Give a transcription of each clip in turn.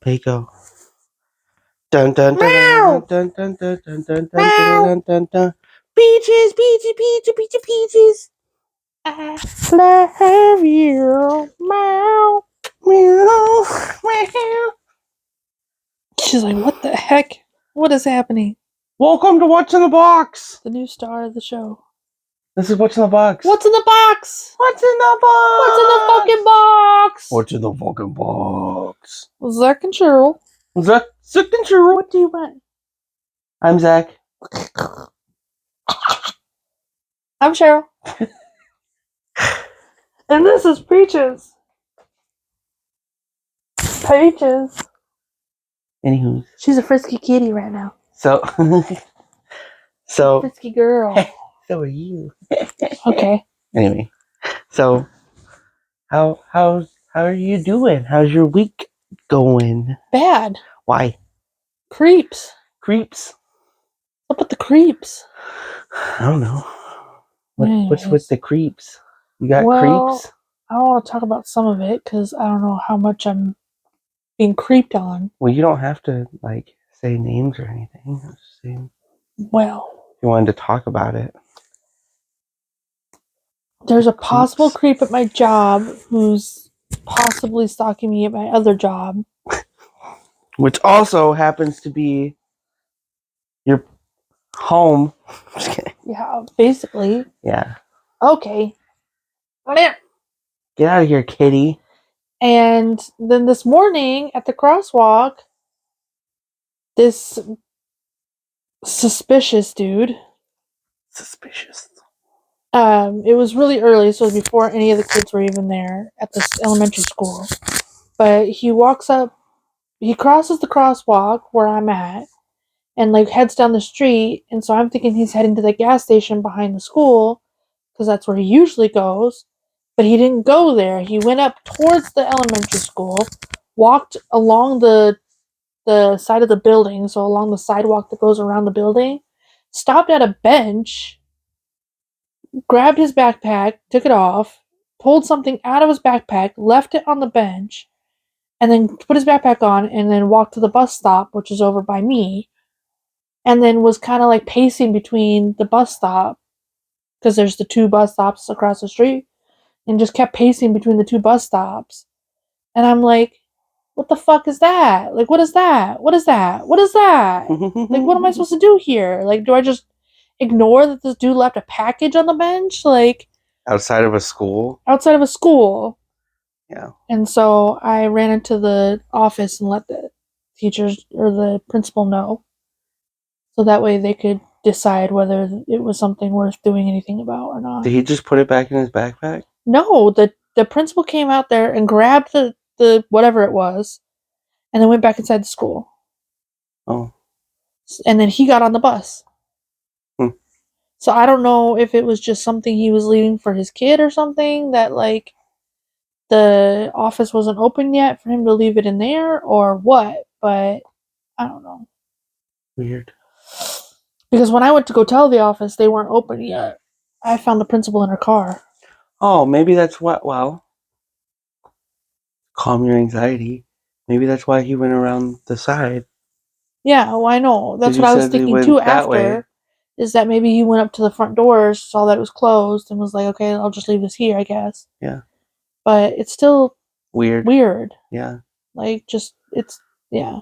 There you go. Dun dun dun dun dun dun dun dun dun dun dun dun. Peaches, peaches, peaches, peaches, peaches. I love you. Meow, meow, meow. She's like, what the heck? What is happening? Welcome to What's in the Box. The new star of the show. This is What's in the Box. What's in the box? What's in the box? What's in the fucking box? What's in the fucking box? Zach and Cheryl. Zach and Cheryl. What do you want? I'm Zach. I'm Cheryl. And this is Peaches. Peaches. Anywho. She's a frisky kitty right now. So Frisky girl. so are you. Okay. Anyway. So how are you doing? How's your week going? Bad. Why? Creeps. Creeps? What's up with the creeps? I don't know. What's with the creeps? You got creeps? I don't want to talk about some of it because I don't know how much I'm being creeped on. Well, you don't have to say names or anything. I was just saying. Well, if you wanted to talk about it. There's a possible creep at my job who's possibly stalking me at my other job. Which also happens to be your home. Just kidding. Yeah, basically. Yeah. Okay. Get out of here, kitty. And then this morning at the crosswalk, this suspicious dude. Suspicious. It was really early, so it was before any of the kids were even there at this elementary school. But he walks up, he crosses the crosswalk where I'm at, and heads down the street. And so I'm thinking he's heading to the gas station behind the school, because that's where he usually goes. But he didn't go there. He went up towards the elementary school, walked along the side of the building, so along the sidewalk that goes around the building, stopped at a bench, grabbed his backpack, took it off, pulled something out of his backpack, left it on the bench, and then put his backpack on, and then walked to the bus stop, which is over by me, and then was kind of pacing between the bus stop, because there's the two bus stops across the street, and just kept pacing between the two bus stops. And I'm like, what the fuck is that? What is that? What is that? What is that? What am I supposed to do here? Do I just ignore that this dude left a package on the bench? Outside of a school? Outside of a school. Yeah. And so I ran into the office and let the teachers or the principal know. So that way they could decide whether it was something worth doing anything about or not. Did he just put it back in his backpack? No, the principal came out there and grabbed the whatever it was, and then went back inside the school. Oh. And then he got on the bus. Hmm. So I don't know if it was just something he was leaving for his kid or something, that the office wasn't open yet for him to leave it in there, or what, but I don't know. Weird. Because when I went to go tell the office they weren't open yet, I found the principal in her car. Oh, maybe that's what, calm your anxiety. Maybe that's why he went around the side. Yeah, well, I know. That's what I was thinking too after. Is that maybe he went up to the front doors, saw that it was closed, and was like, okay, I'll just leave this here, I guess. Yeah. But it's still weird. Yeah. Yeah.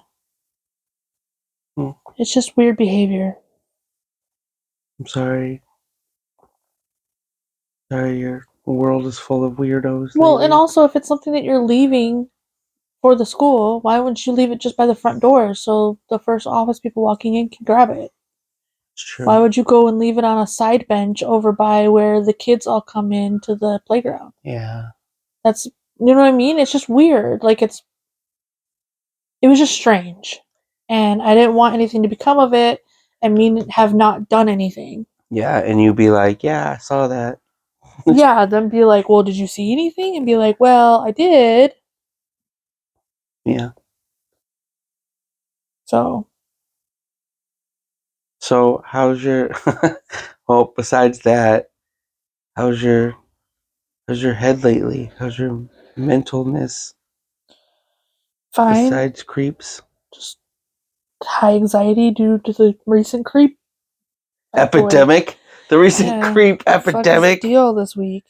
Hmm. It's just weird behavior. I'm sorry. Sorry, your world is full of weirdos. Well, lately. And also, if it's something that you're leaving for the school, why wouldn't you leave it just by the front door so the first office people walking in can grab it? True. Why would you go and leave it on a side bench over by where the kids all come in to the playground? Yeah. That's, you know what I mean? It's just weird. It was just strange. And I didn't want anything to become of it and me have not done anything. Yeah, and you'd be like, yeah, I saw that. Yeah, then be like, well, did you see anything? And be like, well, I did. Yeah. So how's your well, besides that, how's your head lately? How's your mentalness? Fine. besides creeps? Just high anxiety due to the recent creep Epidemic? The recent Yeah, creep what the fuck is the epidemic? deal this week?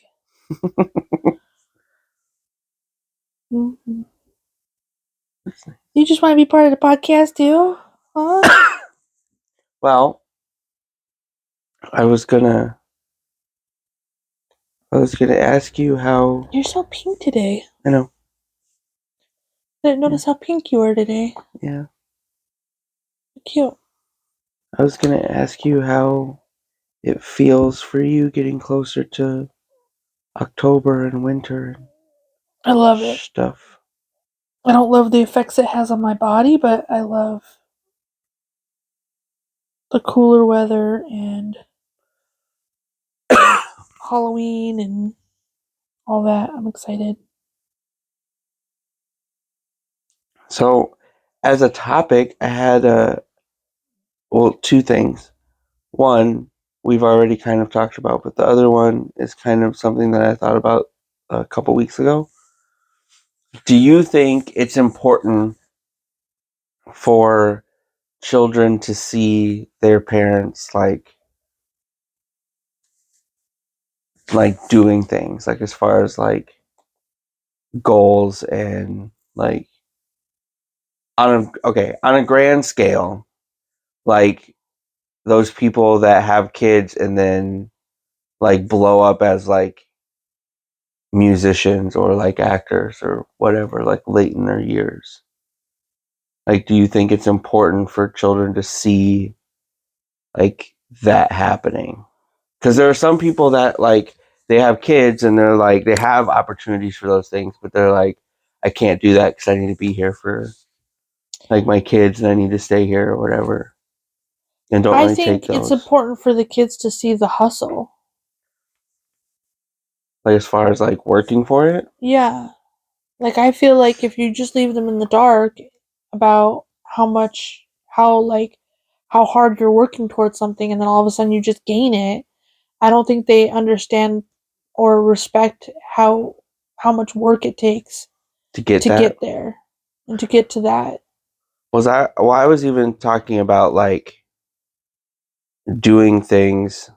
Mhm. You just want to be part of the podcast too? Huh? Well, I was gonna ask you how. You're so pink today. I know. I didn't notice how pink you were today. Yeah. Cute. I was gonna ask you how it feels for you getting closer to October and winter I love and it. stuff. I don't love the effects it has on my body, but I love the cooler weather and Halloween and all that. I'm excited. So, as a topic, I had two things. One, we've already kind of talked about, but the other one is kind of something that I thought about a couple weeks ago. Do you think it's important for children to see their parents doing things, like as far as like goals and like on a grand scale, like those people that have kids and then like blow up as like musicians or like actors or whatever, like late in their years. Like, do you think it's important for children to see like that happening? Because there are some people that like they have kids and they're like they have opportunities for those things, but they're like, I can't do that because I need to be here for like my kids and I need to stay here or whatever, and don't I really take think it's those. important for the kids to see the hustle. Like as far as like working for it, Yeah. Like, I feel like if you just leave them in the dark about how hard you're working towards something and then all of a sudden you just gain it, I don't think they understand or respect how much work it takes to get to that get there and to get to that. I was even talking about like doing things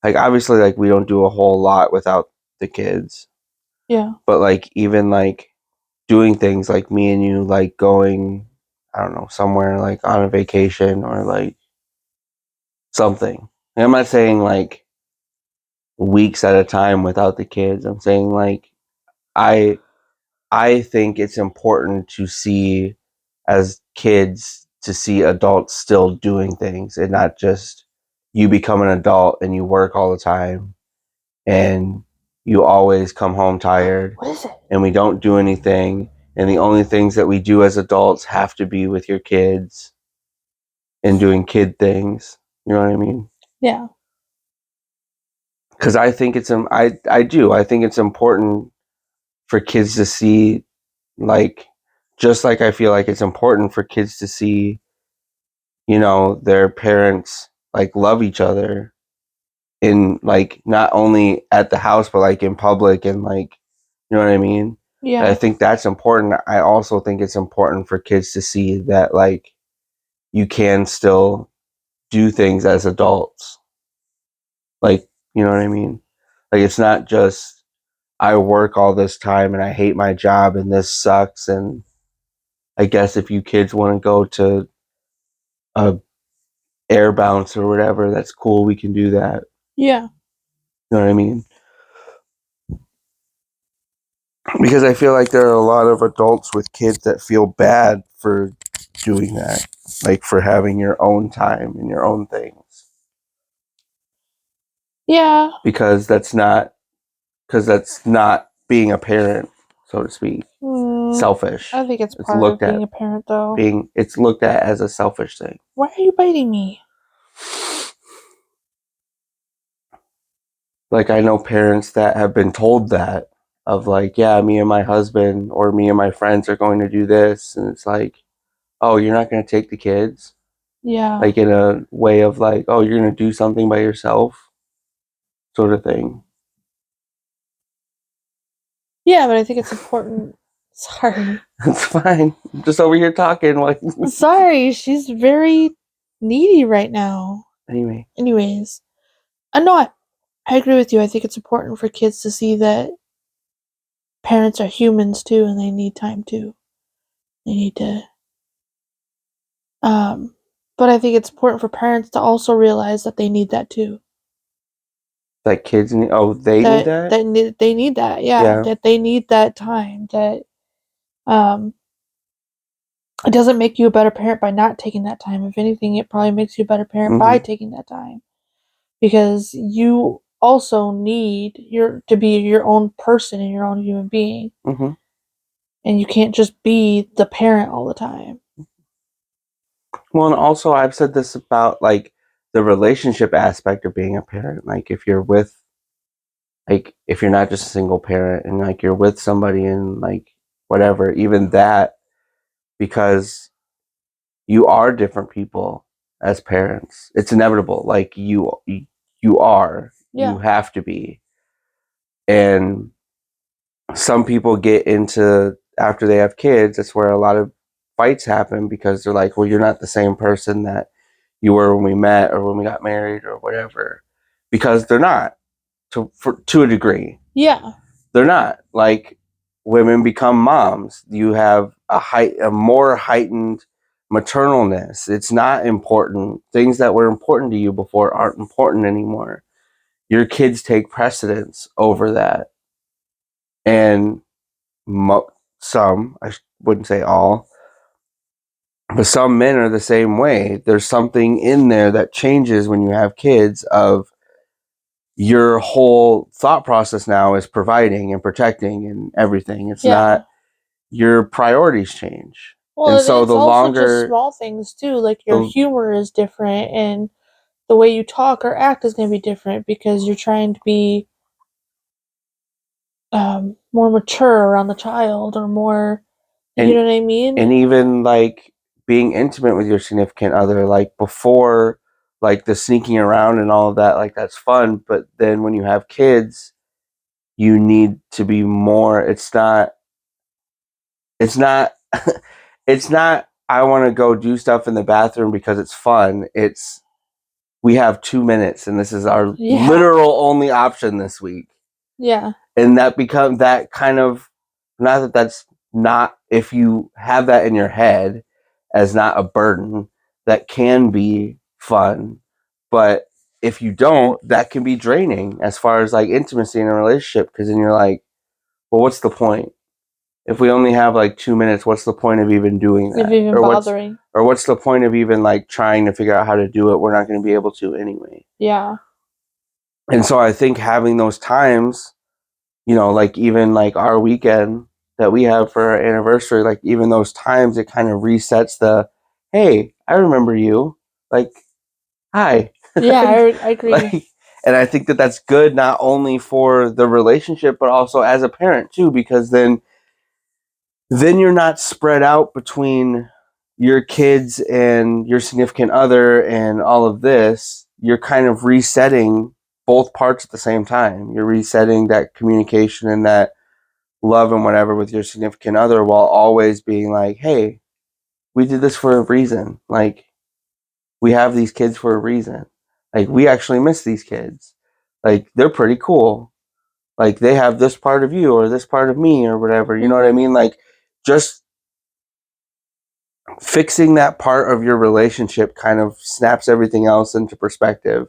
like obviously like we don't do a whole lot without the kids, Yeah. but like even like doing things like me and you like going, I don't know, somewhere like on a vacation or like something. And I'm not saying like weeks at a time without the kids. I'm saying like I I think it's important to see as kids to see adults still doing things and not just you become an adult and you work all the time and you always come home tired What is it? and we don't do anything and the only things that we do as adults have to be with your kids and doing kid things. You know what I mean? Yeah. Because I think I think it's important for kids to see like just like I feel like it's important for kids to see, you know, their parents like love each other in like not only at the house but like in public and like you know what I mean? And I Yeah. think that's important. I also think it's important for kids to see that like you can still do things as adults. Like, you know what I mean? Like it's not just I work all this time and I hate my job and this sucks and I guess if you kids want to go to a air bounce or whatever, that's cool. We can do that. Yeah. You know what I mean? Because I feel like there are a lot of adults with kids that feel bad for doing that, like for having your own time and your own things. Yeah. Because that's not being a parent, so to speak. Selfish. I think it's It's part of looked at being a parent though. it's looked at as a selfish thing. Why are you biting me? Like I know parents that have been told that of like, yeah, me and my husband or me and my friends are going to do this and it's like, oh, you're not going to take the kids? Yeah. Like in a way of like, oh, you're going to do something by yourself sort of thing. Yeah, but I think it's important Sorry. It's fine. I'm just over here talking. Like, Sorry, she's very needy right now. anyway. Anyways, I agree with you. I think it's important for kids to see that parents are humans too, and they need time too. They need to. But I think it's important for parents to also realize that they need that too. That kids need. Oh, they need that. They need that. Yeah, that they need that time. That it doesn't make you a better parent by not taking that time. If anything, it probably makes you a better parent by taking that time, because you also need to be your own person and your own human being, and you can't just be the parent all the time. Well, and also I've said this about like the relationship aspect of being a parent. Like if you're not just a single parent and like you're with somebody and like whatever, even that, because you are different people as parents. It's inevitable. Like you have to be. And some people get into, after they have kids, that's where a lot of fights happen, because they're like, well, you're not the same person that you were when we met or when we got married or whatever, because they're not, to a degree. Yeah. They're not. Like, women become moms. You have a more heightened maternalness. It's not important. Things that were important to you before aren't important anymore. Your kids take precedence over that. And some, I wouldn't say all, but some men are the same way. There's something in there that changes when you have kids, of your whole thought process now is providing and protecting and everything. It's not, your priorities change. Well, and so it's also just small things too, like your humor is different, and the way you talk or act is going to be different, because you're trying to be more mature around the child, or more, you know what I mean? And even like being intimate with your significant other, like before, like the sneaking around and all of that, like that's fun. But then when you have kids, you need to be more. It's not, it's not, I want to go do stuff in the bathroom because it's fun. It's, we have 2 minutes and this is our literal only option this week. Yeah. And that becomes that kind of, not that that's not, if you have that in your head as not a burden, that can be fun. But if you don't, that can be draining as far as like intimacy in a relationship, because then you're like, well, what's the point? If we only have like 2 minutes, what's the point of even doing that? Of even bothering. What's the point of even like trying to figure out how to do it? We're not going to be able to anyway. Yeah. And so I think having those times, you know, like even like our weekend that we have for our anniversary, like even those times, it kind of resets the, hey, I remember you. Like, hi. Yeah, I agree. Like, and I think that that's good, not only for the relationship, but also as a parent too, because then you're not spread out between your kids and your significant other and all of this. You're kind of resetting both parts at the same time. You're resetting that communication and that love and whatever with your significant other, while always being like, hey, we did this for a reason. Like, we have these kids for a reason. Like, we actually miss these kids. Like, they're pretty cool. Like, they have this part of you or this part of me or whatever. You know what I mean? Like, just fixing that part of your relationship kind of snaps everything else into perspective,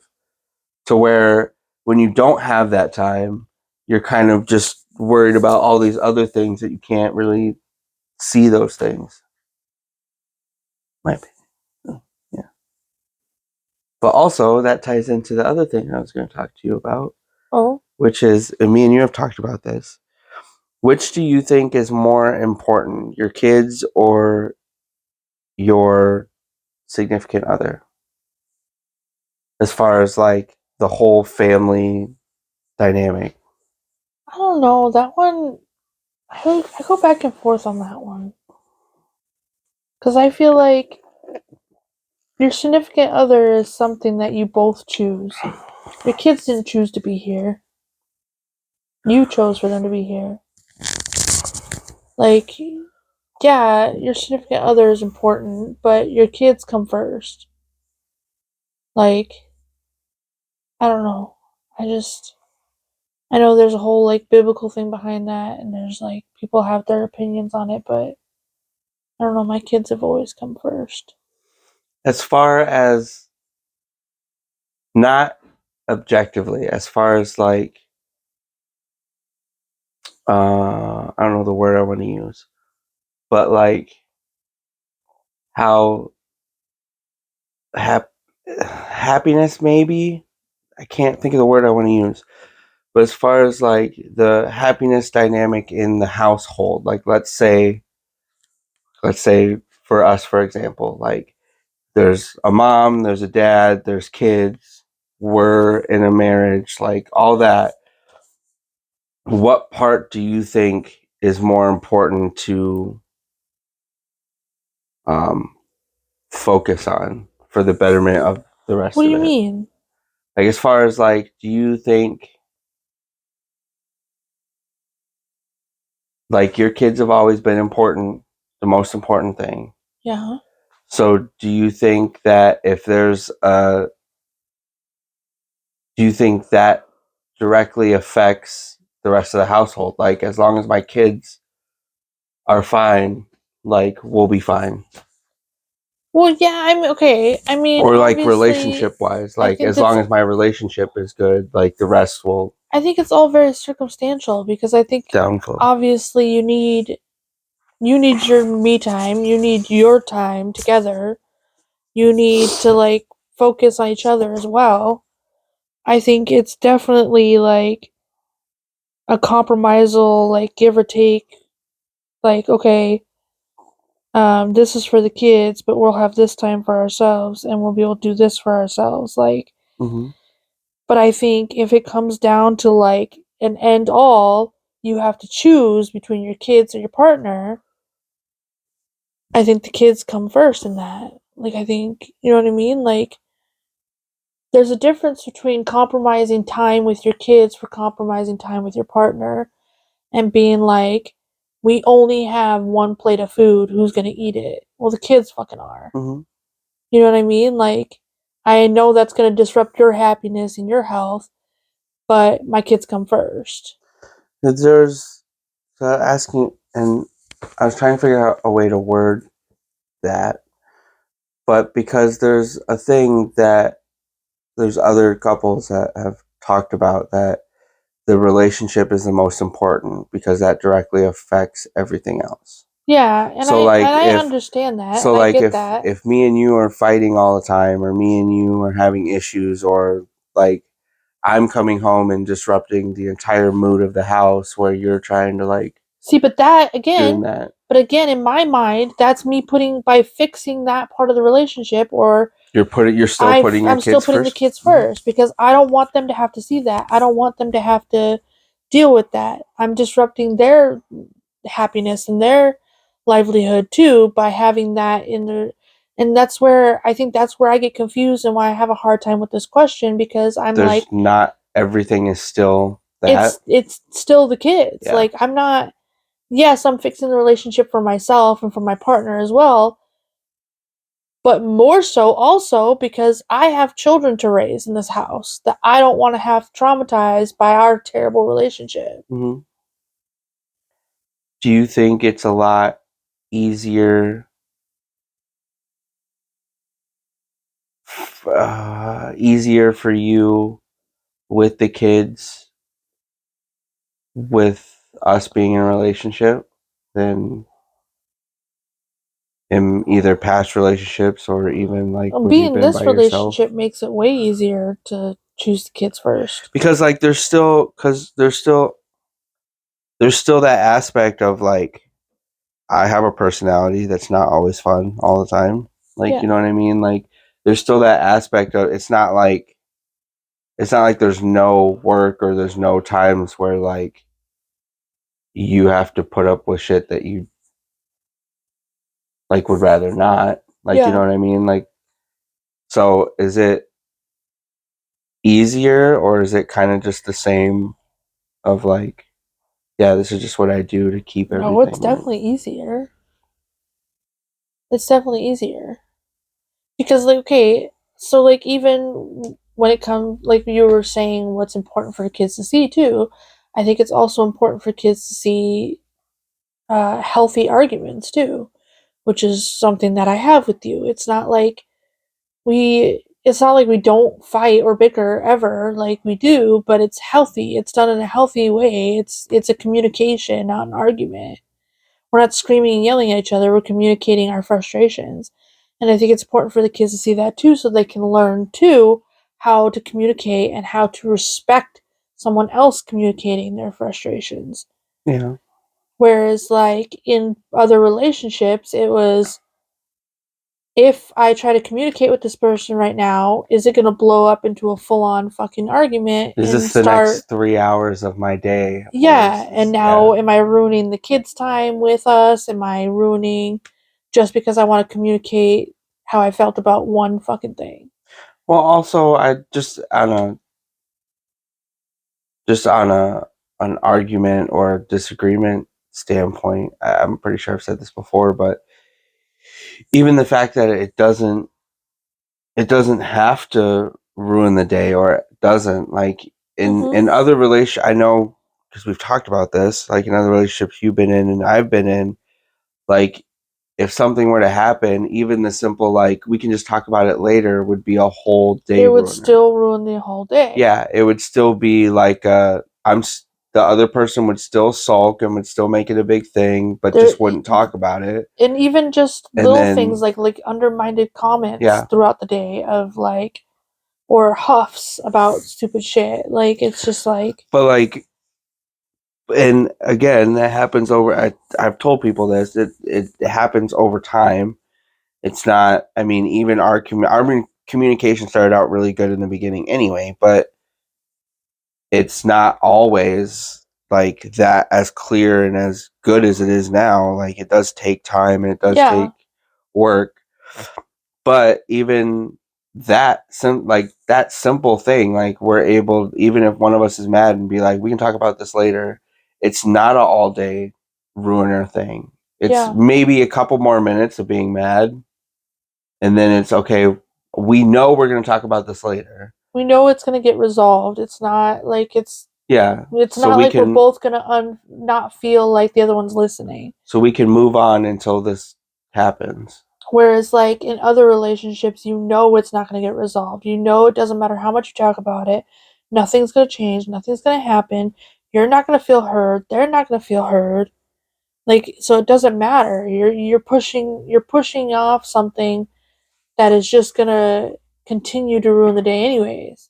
to where when you don't have that time, you're kind of just worried about all these other things that you can't really see those things. My opinion. Yeah. But also that ties into the other thing I was going to talk to you about. Oh. Which is, and me and you have talked about this. Which do you think is more important, your kids or your significant other? As far as like the whole family dynamic. I don't know. That one, I go back and forth on that one. Because I feel like your significant other is something that you both choose. Your kids didn't choose to be here. You chose for them to be here. Like, yeah, your significant other is important, but your kids come first. Like, I don't know. I know there's a whole like biblical thing behind that, and there's like people have their opinions on it, but I don't know. My kids have always come first. As far as not objectively, as far as like, I don't know the word I want to use, but like how happiness, maybe, I can't think of the word I want to use, but as far as like the happiness dynamic in the household, like let's say for us, for example, like there's a mom, there's a dad, there's kids, we're in a marriage, like all that. What part do you think is more important to um, focus on for the betterment of the What rest do of you it? mean? Like, as far as like, do you think like your kids have always been important, the most important thing? Yeah. So, do you think that do you think that directly affects the rest of the household? Like, as long as my kids are fine, like we'll be fine. Well, yeah, I'm okay. I mean, Or like obviously, relationship wise, I like think as that's long as my relationship is good, like the rest will I think it's all very circumstantial because I think downflow. obviously you need your me time, you need your time together. You need to like focus on each other as well. I think it's definitely like a compromisal like give or take like okay, this is for the kids, but we'll have this time for ourselves and we'll be able to do this for ourselves like Mm-hmm. but I think if it comes down to like an end all, you have to choose between your kids or your partner. I think the kids come first in that. Like, I think, you know what I mean? Like, there's a difference between compromising time with your kids for compromising time with your partner and being like, we only have one plate of food, who's gonna eat it? Well, the kids fucking are. Mm-hmm. You know what I mean? Like, I know that's gonna disrupt your happiness and your health, but my kids come first. There's asking, and I was trying to figure out a way to word that, but because there's a thing that there's other couples that have talked about that the relationship is the most important because that directly affects everything else. Yeah, and So like I if understand that, so and I like get that. if me and you are fighting all the time, or me and you are having issues, or like I'm coming home and disrupting the entire mood of the house where you're trying to like See, doing that. but again, in my mind, that's me putting by fixing that part of the relationship, or You're still putting your I'm still kids putting the first. kids Mm-hmm. first because I don't want them to have to see that. I don't want them to have to deal with that. I'm disrupting their happiness and their livelihood too by having that in their and that's where I think that's where I get confused and why I have a hard time with this question because I'm There's like not everything is still that. it's still the kids. Yeah. Like I'm not yes, I'm fixing the relationship for myself and for my partner as well, but more so also because I have children to raise in this house that I don't want to have traumatized by our terrible relationship. Mm-hmm. Do you think it's a lot easier easier for you with the kids with us being in a relationship than in either past relationships or even like when Being you've in been by this yourself? relationship makes it way easier to choose the kids first. Because like there's still that aspect of like I have a personality that's not always fun all the time. Like, you Yeah. know what I mean? Like there's still that aspect of it's not like there's no work or there's no times where like you have to put up with shit that you like would rather not. Like, you know Yeah. what I mean? Like, so is it easier or is it kind of just the same of like yeah, this is just what I do to keep everything. No, it's definitely easier. It's definitely easier. Because, like, okay, so, like, even when it comes, like you were saying, what's important for kids to see, too, I think it's also important for kids to see healthy arguments, too, which is something that I have with you. It's not like we don't fight or bicker ever, like we do, but it's healthy. It's done in a healthy way. It's a communication, not an argument. We're not screaming and yelling at each other, we're communicating our frustrations. And I think it's important for the kids to see that too, so they can learn too how to communicate and how to respect someone else communicating their frustrations. Yeah. Whereas, like, in other relationships, it was, if I try to communicate with this person right now, is it going to blow up into a full on fucking argument Is and this the start. next 3 hours of my day? Yeah, and now am I ruining the kids' time with us? Am I ruining just because I want to communicate how I felt about one fucking thing? Well, also, I just on an argument or disagreement standpoint, I'm pretty sure I've said this before, but even the fact that it doesn't have to ruin the day, or it doesn't, like, in other relationships, I know, because we've talked about this, like in other relationships you've been in and I've been in, like, if something were to happen, even the simple, like, we can just talk about it later, would be a whole day It would ruiner. still ruin the whole day. Yeah, it would still be like the other person would still sulk and would still make it a big thing, but just wouldn't talk about it. And even just And little then, things like undermined comments yeah, throughout the day of, like, or huffs about stupid shit. Like, it's just like, but like, and again, that happens over. I've told people this. It happens over time. It's not. I mean, even our communication started out really good in the beginning, anyway. But it's not always like that as clear and as good as it is now. Like, it does take time and it does take work. But even that that simple thing, like, we're able, even if one of us is mad, and be like, we can talk about this later. It's not an all day ruiner thing. It's maybe a couple more minutes of being mad, and then it's okay. We know we're going to talk about this later. We know it's going to get resolved. It's not like it's Yeah. It's So not like we're both gonna not feel like the other one's listening. So we can move on until this happens. Whereas, like, in other relationships, you know it's not gonna get resolved. You know it doesn't matter how much you talk about it. Nothing's gonna change. Nothing's gonna happen. You're not gonna feel heard. They're not gonna feel heard. Like, so it doesn't matter. You're pushing off something that is just gonna continue to ruin the day anyways.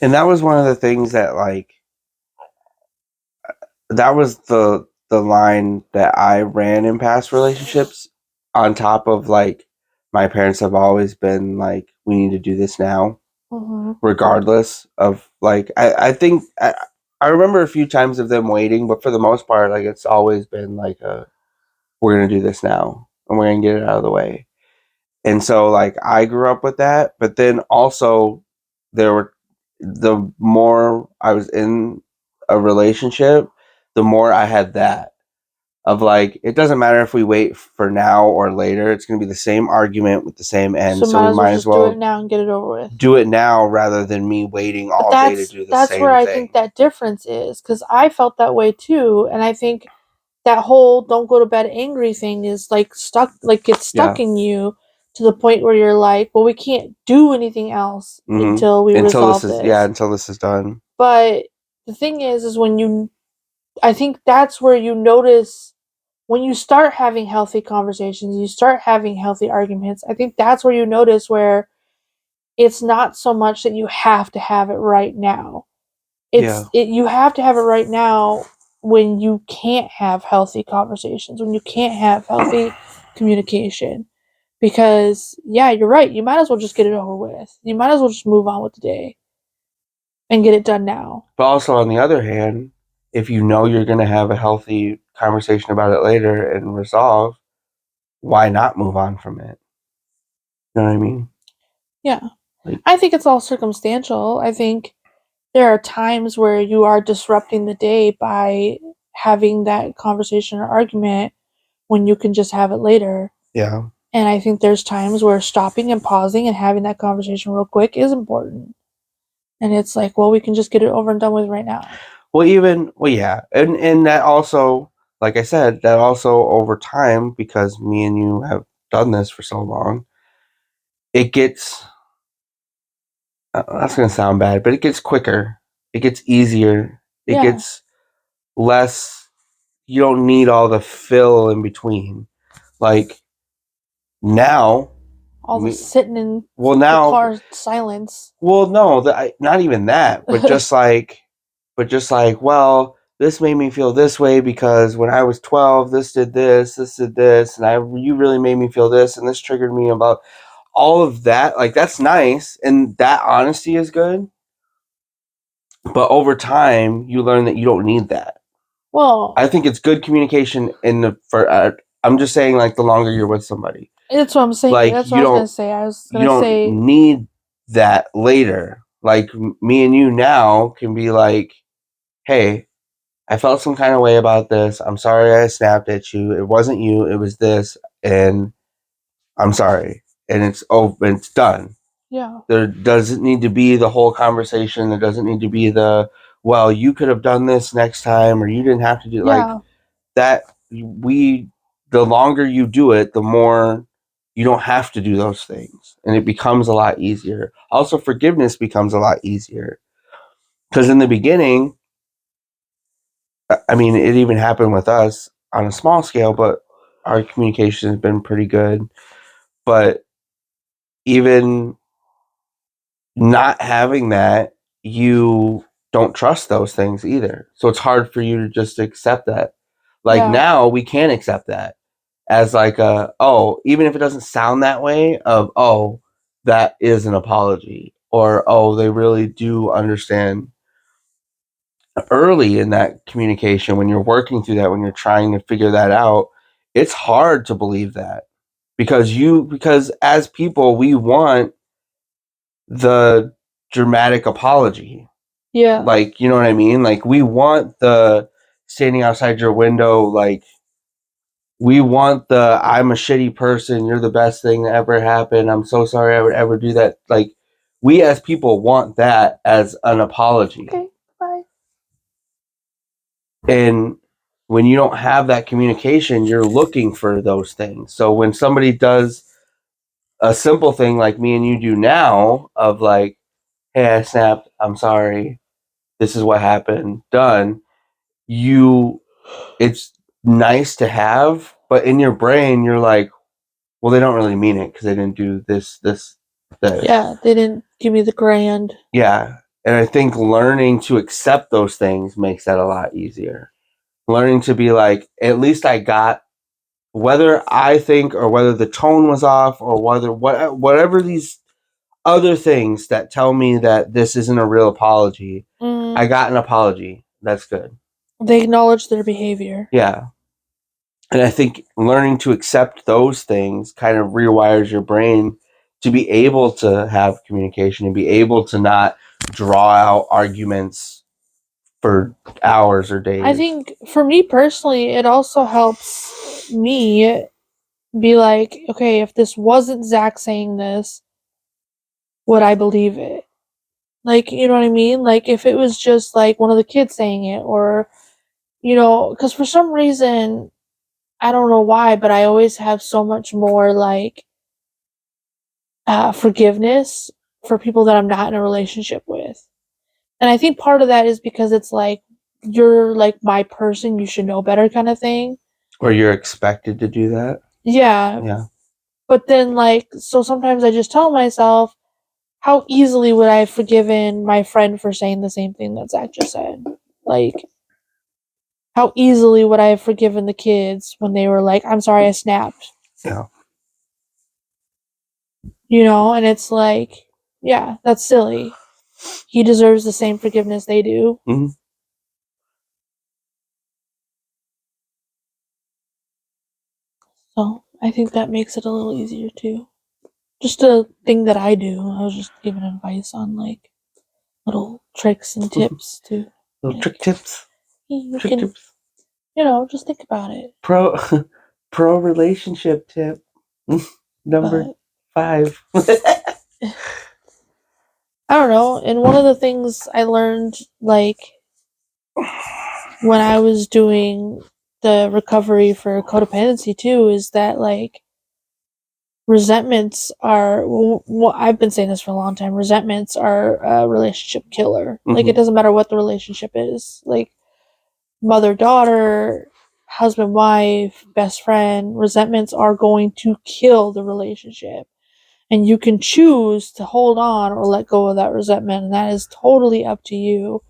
And that was one of the things that, like, that was the line that I ran in past relationships, on top of, like, my parents have always been like, we need to do this now, regardless of, like, I think I remember a few times of them waiting, but for the most part, like, it's always been like, we're gonna do this now and we're gonna get it out of the way. And so, like, I grew up with that, but then also the more I was in a relationship, the more I had that of, like, it doesn't matter if we wait for now or later, it's going to be the same argument with the same end. So we might as well do it now and get it over with. Do it now rather than me waiting all day to do the same thing. That's where I think that difference is, because I felt that way too, and I think that whole "don't go to bed angry" thing is gets stuck in you to the point where you're like, well, we can't do anything else until we resolve this. Yeah, until this is done. But the thing is I think that's where you notice, when you start having healthy conversations, you start having healthy arguments, I think that's where you notice where it's not so much that you have to have it right now. You have to have it right now when you can't have healthy conversations, when you can't have healthy communication. Because, yeah, you're right. You might as well just get it over with. You might as well just move on with the day and get it done now. But also, on the other hand, if you know you're going to have a healthy conversation about it later and resolve, why not move on from it? You know what I mean? Yeah. I think it's all circumstantial. I think there are times where you are disrupting the day by having that conversation or argument when you can just have it later. Yeah. And I think there's times where stopping and pausing and having that conversation real quick is important. And it's like, well, we can just get it over and done with right now. Well, yeah. And that also, like I said, that also over time, because me and you have done this for so long, it gets, that's going to sound bad, but it gets quicker. It gets easier. It Yeah. gets less, you don't need all the fill in between. Like, now, All the me- sitting in well, the now, car silence. well, no, not even that, but just like, well, this made me feel this way because when I was 12, this did this, and you really made me feel this, and this triggered me about all of that. Like, that's nice, and that honesty is good. But over time, you learn that you don't need that. Well, I think it's good communication I'm just saying, like, the longer you're with somebody. that's what I'm saying. Like, That's what I was going to say. I was you going to don't say, need that later. Like, me and you now can be like, hey, I felt some kind of way about this. I'm sorry I snapped at you. It wasn't you. It was this. And I'm sorry. And it's over. It's done. yeah. There doesn't need to be the whole conversation. There doesn't need to be well, you could have done this next time, or you didn't have to do like that. The longer you do it, the more you don't have to do those things. And it becomes a lot easier. Also, forgiveness becomes a lot easier. Because in the beginning, I mean, it even happened with us on a small scale, but our communication has been pretty good. But even not having that, you don't trust those things either. So it's hard for you to just accept that. Like, now we can accept that as like even if it doesn't sound that way, that is an apology, or they really do understand. Early in that communication, when you're working through that, when you're trying to figure that out, it's hard to believe that because as people, we want the dramatic apology. Yeah. Like, you know what I mean? Like, we want the standing outside your window, like, we want the I'm a shitty person, you're the best thing that ever happened, I'm so sorry I would ever do that. Like, we as people want that as an apology. Okay, bye. And when you don't have that communication, you're looking for those things. So when somebody does a simple thing like me and you do now, of like, hey, I snapped, I'm sorry, this is what happened, done, it's nice to have, but in your brain, you're like, well, they don't really mean it because they didn't do this. Yeah, they didn't give me the grand. Yeah. And I think learning to accept those things makes that a lot easier. Learning to be like, at least I got, whether I think or whether the tone was off or whatever these other things that tell me that this isn't a real apology, I got an apology. That's good. They acknowledge their behavior. Yeah. And I think learning to accept those things kind of rewires your brain to be able to have communication and be able to not draw out arguments for hours or days. I think for me personally, it also helps me be like, okay, if this wasn't Zach saying this, would I believe it? Like, you know what I mean? Like, if it was just like one of the kids saying it, or, because for some reason, I don't know why, but I always have so much more like forgiveness for people that I'm not in a relationship with. And I think part of that is because it's like, you're like my person, you should know better kind of thing. Or you're expected to do that. Yeah. Yeah. But then, like, so sometimes I just tell myself, how easily would I have forgiven my friend for saying the same thing that Zach just said? Like, how easily would I have forgiven the kids when they were like, I'm sorry I snapped? Yeah. And it's like, yeah, that's silly. He deserves the same forgiveness they do. Mm-hmm. So I think that makes it a little easier too. Just a thing that I do. I was just giving advice on like little tricks and tips to Little like, trick tips. you Trick can tips. just think about it. Pro relationship tip number But 5. I don't know. And one of the things I learned, like, when I was doing the recovery for codependency too, is that, like, resentments are, well, I've been saying this for a long time, resentments are a relationship killer. Like, it doesn't matter what the relationship is. Like, mother-daughter, husband-wife, best friend, resentments are going to kill the relationship. And you can choose to hold on or let go of that resentment, and that is totally up to you.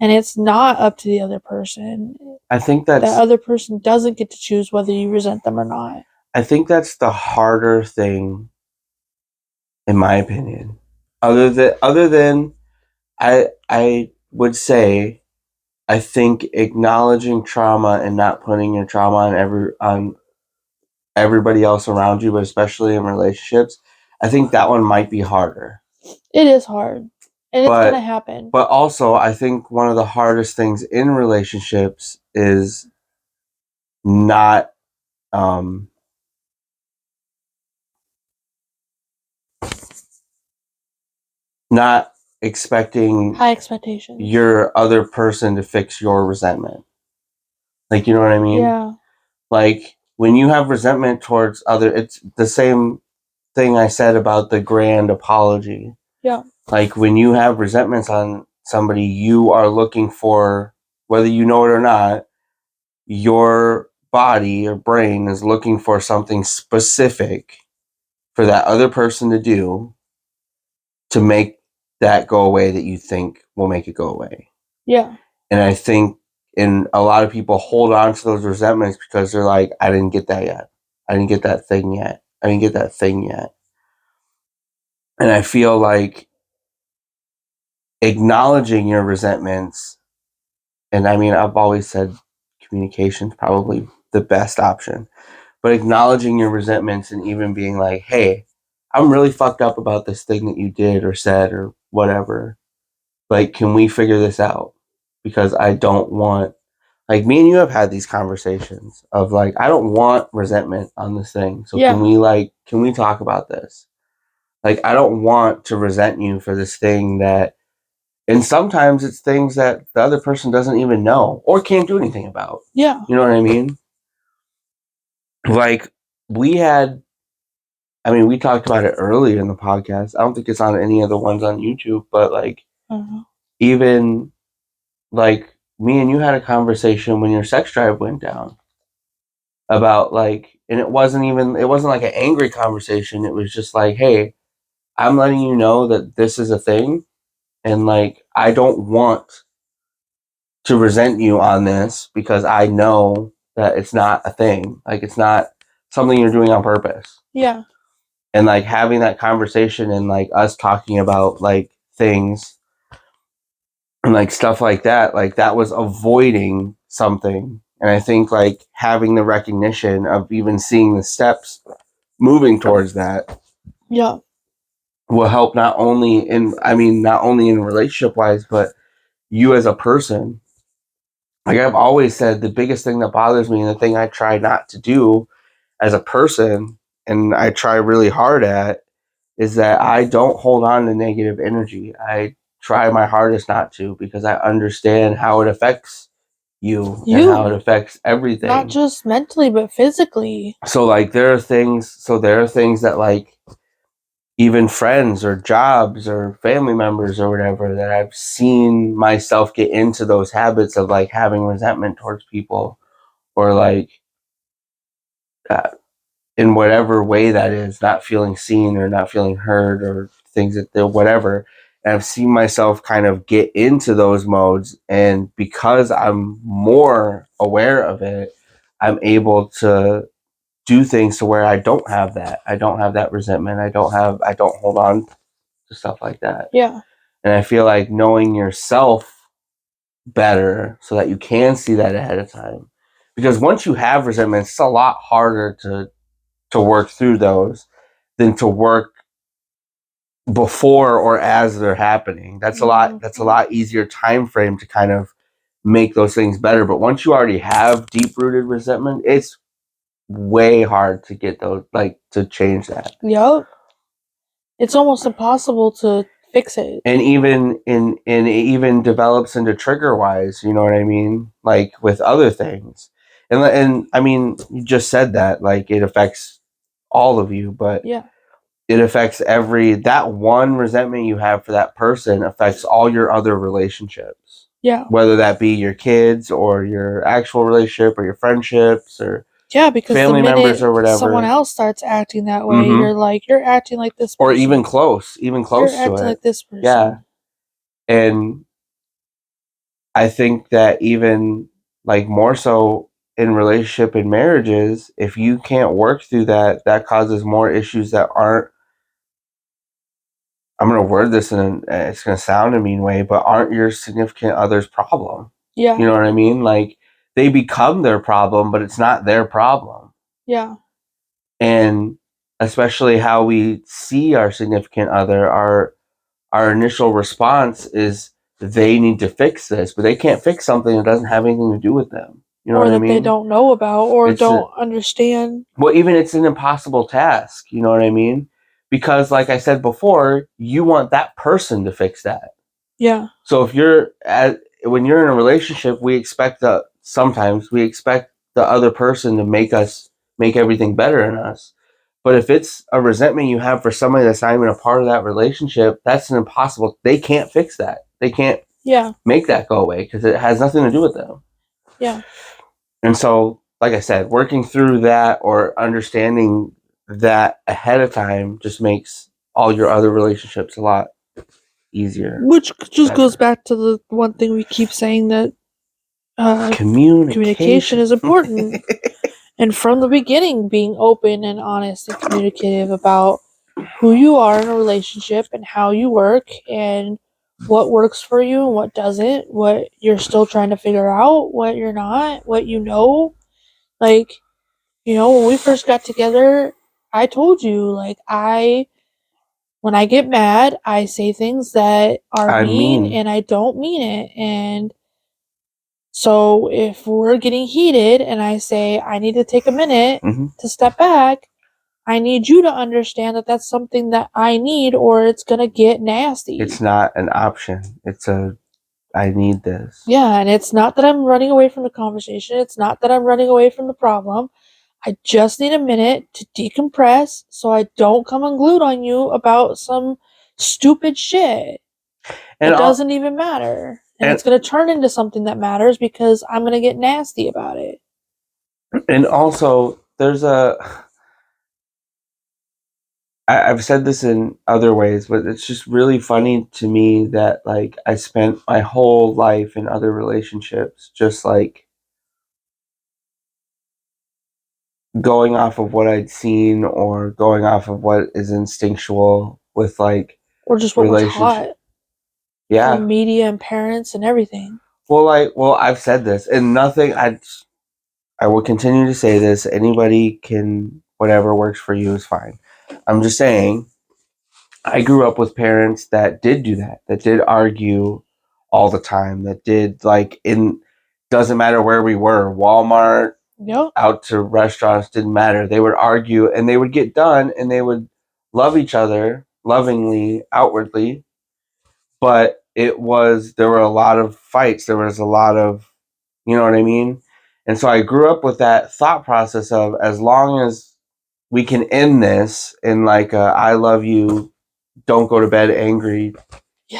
And it's not up to the other person. I think That that's other person doesn't get to choose whether you resent them or not. I think that's the harder thing, in my opinion. Other than I would say, I think acknowledging trauma and not putting your trauma on everybody else around you, but especially in relationships, I think that one might be harder. It is hard. And it's going to happen. But also, I think one of the hardest things in relationships is not not expecting High expectations. your other person to fix your resentment. Like, you know what I mean? Yeah. Like, when you have resentment towards other, it's the same thing I said about the grand apology. Yeah. Like, when you have resentments on somebody, you are looking for, whether you know it or not, your body or brain is looking for something specific for that other person to do to make that go away that you think will make it go away. Yeah. And I think a lot of people hold on to those resentments because they're like, I didn't get that yet. I didn't get that thing yet. I didn't get that thing yet. And I feel like acknowledging your resentments, and I mean, I've always said communication is probably the best option, but acknowledging your resentments and even being like, hey, I'm really fucked up about this thing that you did or said or whatever. Like, can we figure this out? Because I don't want, like, me and you have had these conversations of like, I don't want resentment on this thing. So Yeah. can we talk about this? Like, I don't want to resent you for this thing that, and sometimes it's things that the other person doesn't even know or can't do anything about. Yeah. You know what I mean? Like, we talked about it earlier in the podcast. I don't think it's on any of the ones on YouTube, but like, even like me and you had a conversation when your sex drive went down about like, and it wasn't like an angry conversation. It was just like, hey, I'm letting you know that this is a thing, and like, I don't want to resent you on this because I know that it's not a thing. Like, it's not something you're doing on purpose. Yeah. And like, having that conversation and like us talking about like things and like stuff like that was avoiding something. And I think like having the recognition of even seeing the steps moving towards that, yeah, will help not only in relationship wise, but you as a person. Like, I've always said, the biggest thing that bothers me and the thing I try not to do as a person, and I try really hard at, is that I don't hold on to negative energy. I try my hardest not to, because I understand how it affects you and how it affects everything. Not just mentally, but physically. So like, there are things that like, even friends or jobs or family members or whatever, that I've seen myself get into those habits of like having resentment towards people, or like, in whatever way that is, not feeling seen or not feeling heard, or things that they're whatever. And I've seen myself kind of get into those modes, and because I'm more aware of it, I'm able to do things to where I don't have that resentment. I don't hold on to stuff like that. Yeah. And I feel like knowing yourself better so that you can see that ahead of time. Because once you have resentment, it's a lot harder to work through those than to work before or as they're happening. That's a lot easier time frame to kind of make those things better. But once you already have deep-rooted resentment, it's way hard to get those, like, to change that. Yup. It's almost impossible to fix it. And even it even develops into trigger wise, you know what I mean? Like with other things. And I mean, you just said that, like, it affects all of you, but Yeah. it affects that one resentment you have for that person affects all your other relationships. Yeah. Whether that be your kids or your actual relationship or your friendships or Yeah, because family the minute members or whatever. someone else starts acting that way, Mhm. you're like, you're acting like this person. Or even close You're to acting it. like this person. Yeah. And I think that even like more so in relationship and marriages, if you can't work through that, that causes more issues that aren't, I'm going to word this in it's going to sound a mean way, but aren't your significant other's problem. Yeah. You know what I mean? Like they become their problem, but it's not their problem. Yeah. And especially how we see our significant other, our initial response is they need to fix this, but they can't fix something that doesn't have anything to do with them. You know or what I that mean? they don't know about or It's don't understand. Well, even it's an impossible task. You know what I mean? Because, like I said before, you want that person to fix that. Yeah. So if when you're in a relationship, sometimes we expect the other person to make everything better in us. But if it's a resentment you have for somebody that's not even a part of that relationship, that's an impossible. They can't fix that. They can't make that go away because it has nothing to do with them. Yeah. And so, like I said, working through that or understanding that ahead of time just makes all your other relationships a lot easier. Which just goes back to the one thing we keep saying, that communication is important. And from the beginning, being open and honest and communicative about who you are in a relationship and how you work and what works for you and what doesn't, what you're still trying to figure out, what you're not, what you know. Like, when we first got together, I told you, like, when I get mad, I say things that are mean and I don't mean it. And so if we're getting heated and I say, I need to take a minute to step back, I need you to understand that that's something that I need or it's going to get nasty. It's not an option. I need this. Yeah, and it's not that I'm running away from the conversation. It's not that I'm running away from the problem. I just need a minute to decompress so I don't come unglued on you about some stupid shit. It doesn't even matter. And it's going to turn into something that matters because I'm going to get nasty about it. And also, I've said this in other ways, but it's just really funny to me that, like, I spent my whole life in other relationships just, like, going off of what I'd seen or going off of what is instinctual with, like, or just what we're taught. Yeah. From media and parents and everything. Well, I've said this, and I will continue to say this. Anybody can, whatever works for you is fine. I'm just saying, I grew up with parents that did do that did argue all the time, that did, like, doesn't matter where we were, Walmart, out to restaurants, didn't matter. They would argue and they would get done and they would love each other lovingly, outwardly, but there were a lot of fights. There was a lot of, you know what I mean? And so I grew up with that thought process of, as long as we can end this in like a I love you, don't go to bed angry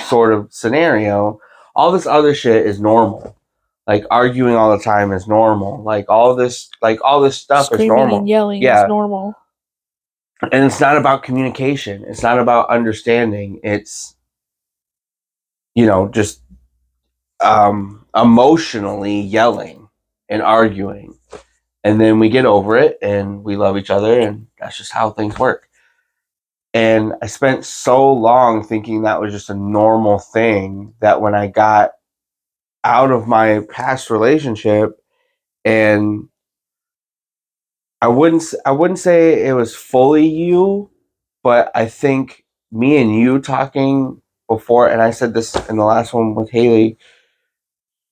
sort of scenario, all this other shit is normal. Like arguing all the time is normal. Like all this stuff Screaming is normal. And yelling is normal. And it's not about communication. It's not about understanding. It's, just emotionally yelling and arguing. And then we get over it and we love each other, and that's just how things work. And I spent so long thinking that was just a normal thing that when I got out of my past relationship, and I wouldn't say it was fully you, but I think me and you talking before, and I said this in the last one with Haley,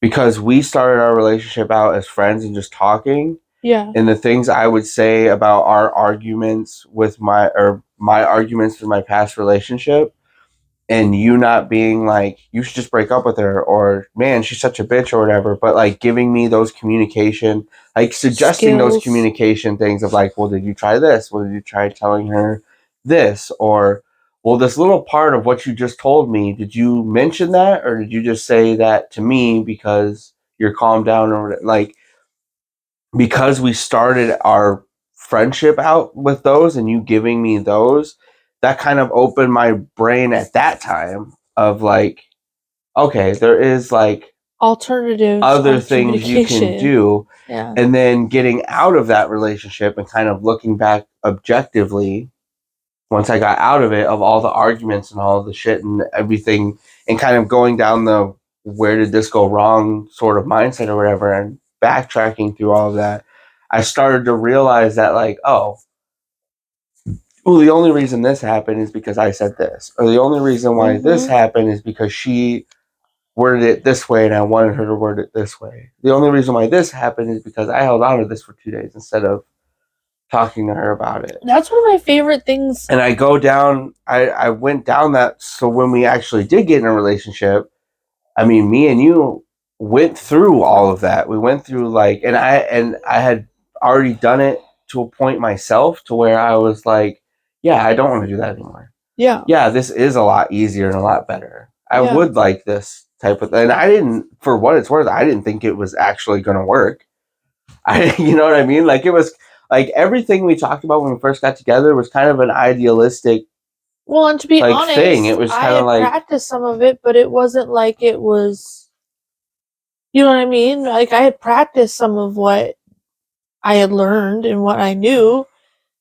because we started our relationship out as friends and just talking. Yeah. And the things I would say about our arguments with my arguments in my past relationship, and you not being like, you should just break up with her, or man, she's such a bitch, or whatever, but like giving me those communication, like suggesting those Skills. communication things of like, well, did you try this? Well, did you try telling her this? Or, well, this little part of what you just told me, did you mention that, or did you just say that to me because you're calmed down, or like, because we started our friendship out with those and you giving me those, that kind of opened my brain at that time of like, okay, there is like Alternatives other of things you can communication. do. Yeah. And then getting out of that relationship and kind of looking back objectively once I got out of it, of all the arguments and all the shit and everything, and kind of going down the where did this go wrong sort of mindset or whatever, and backtracking through all of that, I started to realize that, like, oh, well, the only reason this happened is because I said this, or the only reason why this happened is because she worded it this way and I wanted her to word it this way. The only reason why this happened is because I held on to this for 2 days instead of talking to her about it. That's one of my favorite things. And I went down that, so when we actually did get in a relationship, I mean, me and you went through all of that. We went through like, and I had already done it to a point myself to where I was like, yeah, I don't want to do that anymore. Yeah. Yeah, this is a lot easier and a lot better. I Yeah. would like this type of, and I didn't, for what it's worth, I didn't think it was actually going to work. You know what I mean? Like, it was like everything we talked about when we first got together was kind of an idealistic, Well, and to be like, honest, thing. It was I kind had of like, practiced some of it, but it wasn't like it was. You know what I mean? Like, I had practiced some of what I had learned and what I knew,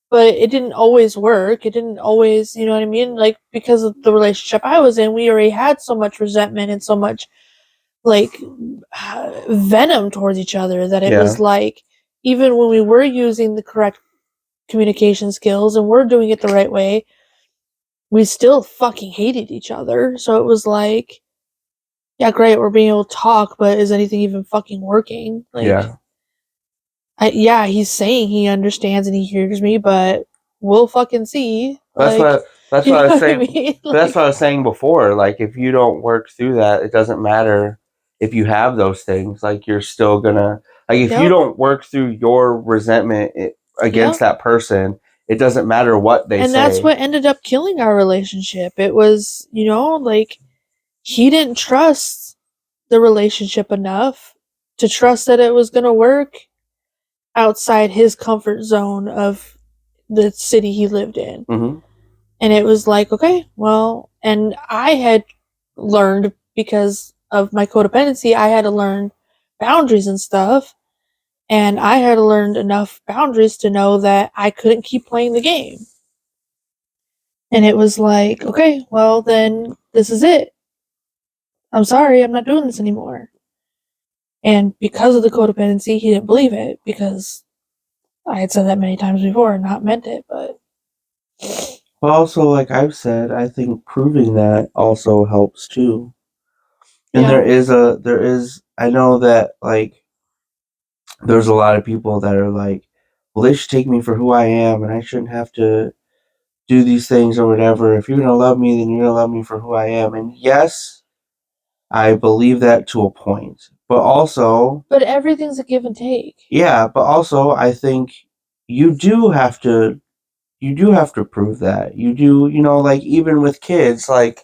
but it didn't always work. It didn't always, you know what I mean? Like, because of the relationship I was in, we already had so much resentment and so much, like, venom towards each other that it yeah, was like, even when we were using the correct communication skills and we're doing it the right way, we still fucking hated each other. So it was like, yeah, great, we're being able to talk, but is anything even fucking working? Like, yeah. yeah, he's saying he understands and he hears me, but we'll fucking see. That's Like, that's you what know I was what I saying. mean? But that's Like, what I was saying before. Like, if you don't work through that, it doesn't matter if you have those things. Like, you're still gonna, like, if you yep, don't work through your resentment against yep. that person, it doesn't matter what they And that's say. what ended up killing our relationship. It was, you know, like, he didn't trust the relationship enough to trust that it was gonna work outside his comfort zone of the city he lived in. Mm-hmm. And it was like, okay, well, and I had learned because of my codependency, I had to learn boundaries and stuff. And I had learned enough boundaries to know that I couldn't keep playing the game. And it was like, okay, well, then this is it. I'm sorry, I'm not doing this anymore. And because of the codependency, he didn't believe it because I had said that many times before and not meant it, but. Well, also, like I've said, I think proving that also helps too. And Yeah. I know that, like, there's a lot of people that are like, well, they should take me for who I am and I shouldn't have to do these things or whatever. If you're going to love me, then you're going to love me for who I am. And yes, I believe that to a point. But also, But everything's a give and take. yeah, but also I think you do have to prove that. You do, like, even with kids, like,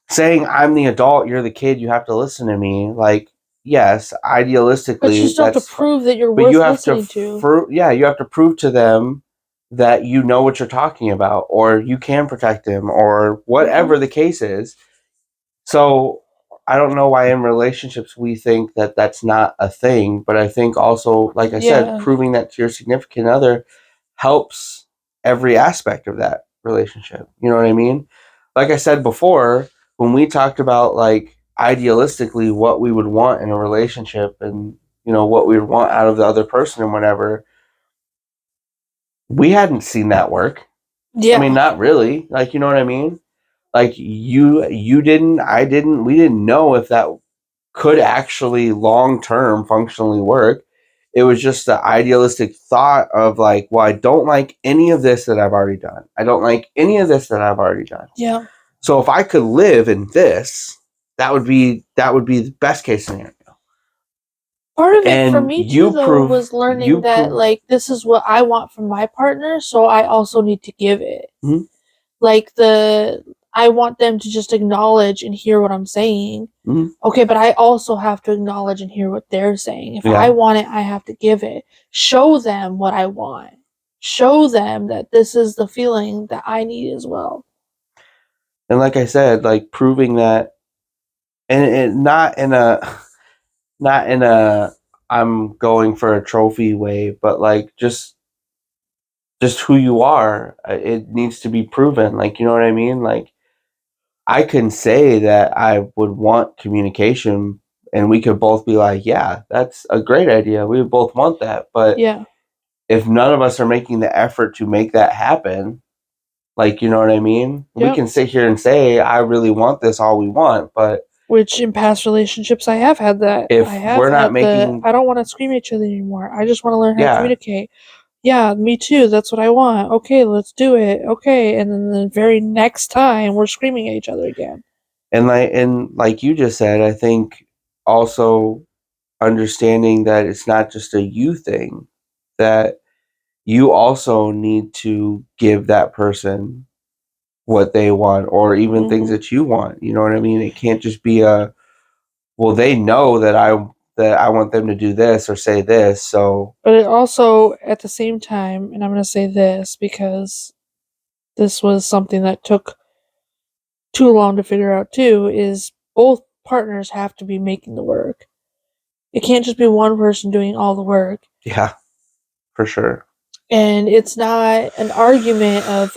saying I'm the adult, you're the kid, you have to listen to me. Like, yes, idealistically, But you still have to prove that you're but worth you have listening to. you have to prove to them that you know what you're talking about, or you can protect them, or whatever the case is. So I don't know why in relationships we think that that's not a thing, but I think also, like I said, Yeah. proving that to your significant other helps every aspect of that relationship. You know what I mean? Like I said before, when we talked about, like, idealistically what we would want in a relationship, and what we would want out of the other person and whatever, we hadn't seen that work. Yeah. I mean, not really. Like, you know what I mean? Like, you didn't, I didn't, we didn't know if that could actually long-term functionally work. It was just the idealistic thought of like, well, I don't like any of this that I've already done. I don't like any of this that I've already done. Yeah. So if I could live in this, that would be the best case scenario. Part of it for And me you too, though, prove was learning that like this is what I want from my partner, so I also need to give it. Mhm. Like I want them to just acknowledge and hear what I'm saying. Mhm. Okay, but I also have to acknowledge and hear what they're saying. If Yeah. I want it, I have to give it. Show them what I want. Show them that this is the feeling that I need as well. And like I said, like proving that, and not in a I'm going for a trophy way, but like just who you are. It needs to be proven. Like, you know what I mean? Like, I can say that I would want communication, and we could both be like, yeah, that's a great idea. We both want that. But Yeah. if none of us are making the effort to make that happen, like, you know what I mean? We Yep. can sit here and say, I really want this all we want, but Which in past relationships I have had that. if I have we're not had making, I don't want to scream at each other anymore. I just want to learn how to yeah, communicate. Yeah, me too. That's what I want. Okay, let's do it. Okay, and then the very next time we're screaming at each other again. and like you just said, I think also understanding that it's not just a you thing, that you also need to give that person what they want, or even things Mhm. that you want. You know what I mean? It can't just be a, well, they know that I want them to do this or say this, so But it also, at the same time, and I'm going to say this because this was something that took too long to figure out too, is both partners have to be making the work. It can't just be one person doing all the work. yeah, for sure. And it's not an argument of,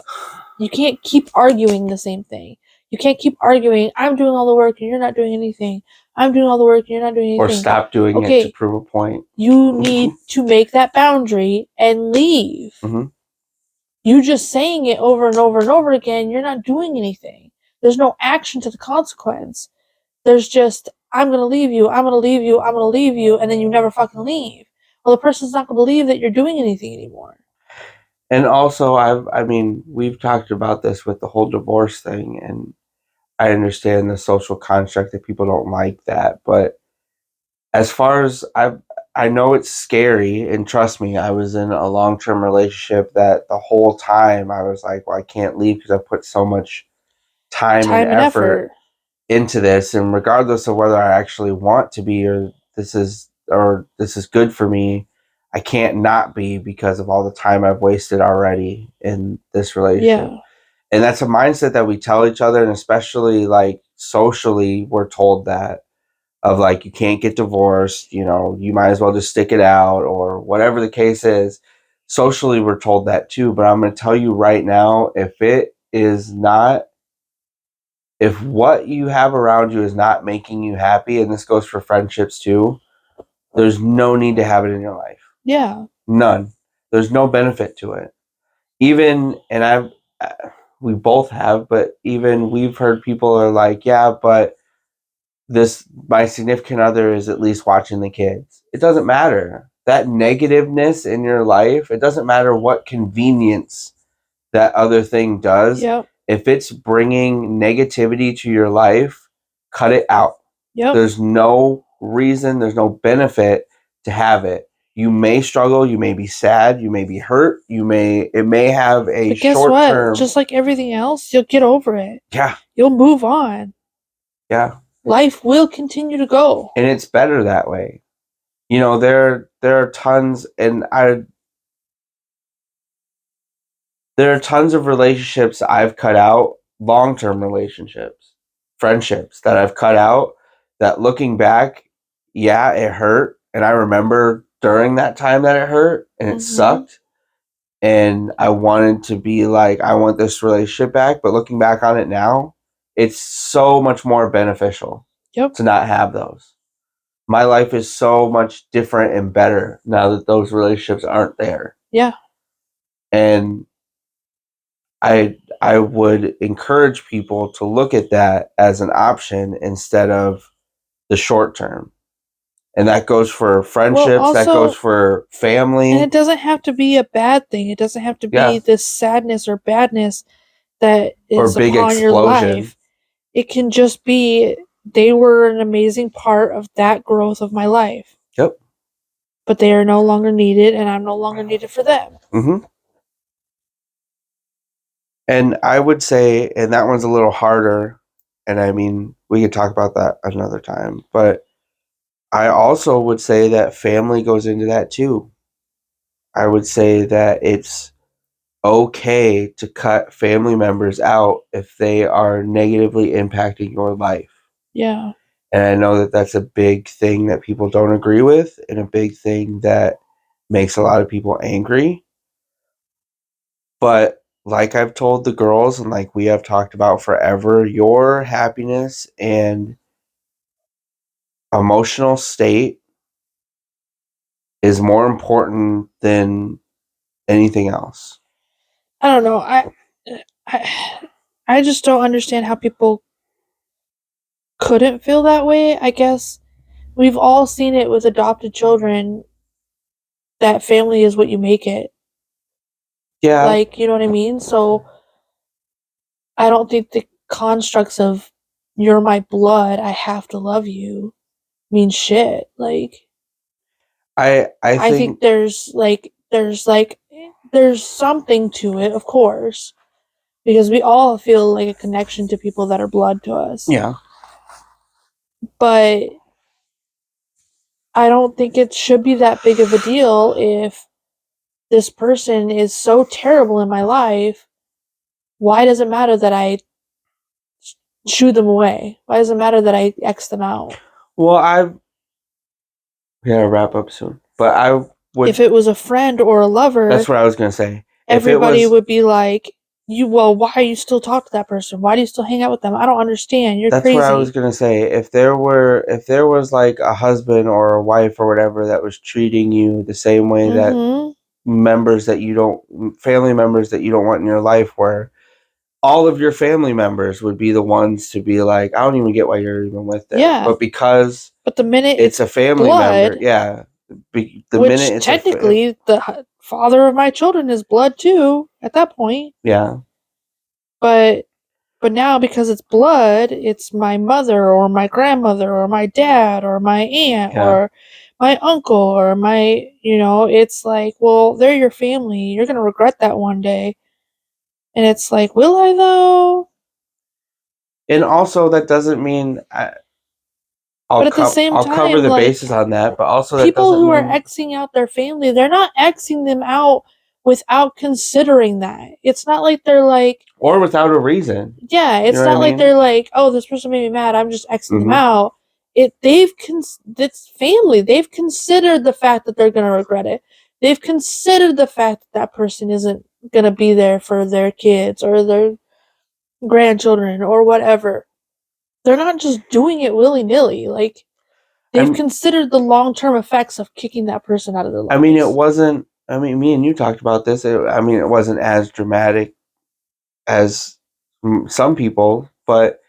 you can't keep arguing the same thing. You can't keep arguing, I'm doing all the work and you're not doing anything. I'm doing all the work and you're not doing Or anything. stop doing it to Okay, prove a point. you need to make that boundary and leave. Mhm. You just saying it over and over and over again, you're not doing anything. There's no action to the consequence. There's just, I'm gonna leave you, I'm gonna leave you, I'm gonna leave you, and then you never fucking leave. Well, the person's not gonna believe that you're doing anything anymore. And also, I mean, we've talked about this with the whole divorce thing, and I understand the social construct that people don't like that, but as far as I know it's scary, and trust me, I was in a long-term relationship that the whole time I was like, well, I can't leave because I put so much time and Time and effort effort. into this, and regardless of whether I actually want to be, or this is good for me, I can't not be because of all the time I've wasted already in this relationship. Yeah. And that's a mindset that we tell each other, and especially like socially, we're told that, of like, you can't get divorced, you know, you might as well just stick it out, or whatever the case is. Socially, we're told that too, but I'm going to tell you right now, if what you have around you is not making you happy, and this goes for friendships too, there's no need to have it in your life. Yeah. None. There's no benefit to it. Even, and we both have, but even we've heard people are like, yeah, but my significant other is at least watching the kids. It doesn't matter. That negativeness in your life, it doesn't matter what convenience that other thing does. Yep. If it's bringing negativity to your life, cut it out. Yep. There's no reason, there's no benefit to have it. You may struggle, you may be sad, you may be hurt, it may have a But guess short what? term. Just like everything else, you'll get over it. Yeah. You'll move on. Yeah. Life will continue to go. And it's better that way. You know, there are tons, and there are tons of relationships I've cut out, long-term relationships, friendships that I've cut out, that looking back, yeah, it hurt, and I remember during that time that it hurt and it sucked, and I wanted to be like, I want this relationship back, but looking back on it now, it's so much more beneficial to not have those. My life is so much different and better now that those relationships aren't there. Yeah. And I would encourage people to look at that as an option instead of the short term. And that goes for friendships, that also- goes for family. And it doesn't have to be a bad thing. It doesn't have to be Yeah. this sadness or badness that Or is big upon your explosion. life. It can just be they were an amazing part of that growth of my life. Yep. But they are no longer needed, and I'm no longer needed for them. Mm-hmm. And I would say, and that one's a little harder, and I mean, we could talk about that another time, but I also would say that family goes into that too. I would say that it's okay to cut family members out if they are negatively impacting your life. Yeah. And I know that that's a big thing that people don't agree with, and a big thing that makes a lot of people angry. But like I've told the girls, and like we have talked about forever, your happiness and emotional state is more important than anything else. I don't know. I just don't understand how people couldn't feel that way. I guess we've all seen it with adopted children that family is what you make it. Yeah. Like, you know what I mean? So I don't think the constructs of you're my blood, I have to love you mean shit. Like I think there's something to it, of course. Because we all feel like a connection to people that are blood to us. Yeah. But I don't think it should be that big of a deal if this person is so terrible in my life. Why does it matter that I shoo them away? Why does it matter that I X them out? Well, we gotta wrap up soon. But I would. If it was a friend or a lover, that's what I was gonna say. Everybody would be like, why are you still talk to that person? Why do you still hang out with them? I don't understand. You're that's crazy. what I was gonna say. If there was like a husband or a wife or whatever that was treating you the same way that family members that you don't want in your life were, all of your family members would be the ones to be like, I don't even get why you're even with them. Yeah. But because But the minute it's a family member, yeah. Which technically the father of my children is blood too at that point. Yeah. But now because it's blood, it's my mother or my grandmother or my dad or my aunt or my uncle or my, it's like, well, they're your family. You're going to regret that one day. And it's like, will I though? And also that doesn't mean I'll cover the bases on that, but also that people who are Xing out their family, they're not Xing them out without considering that. It's not like they're like, or without a reason. Yeah, it's not like they're like, oh, this person made me mad, I'm just Xing them out. It's family. They've considered the fact that they're gonna regret it. They've considered the fact that person isn't gonna be there for their kids or their grandchildren or whatever. They're not just doing it willy-nilly. Like, they've considered the long-term effects of kicking that person out of their lives. I mean, me and you talked about this. It wasn't as dramatic as some people, but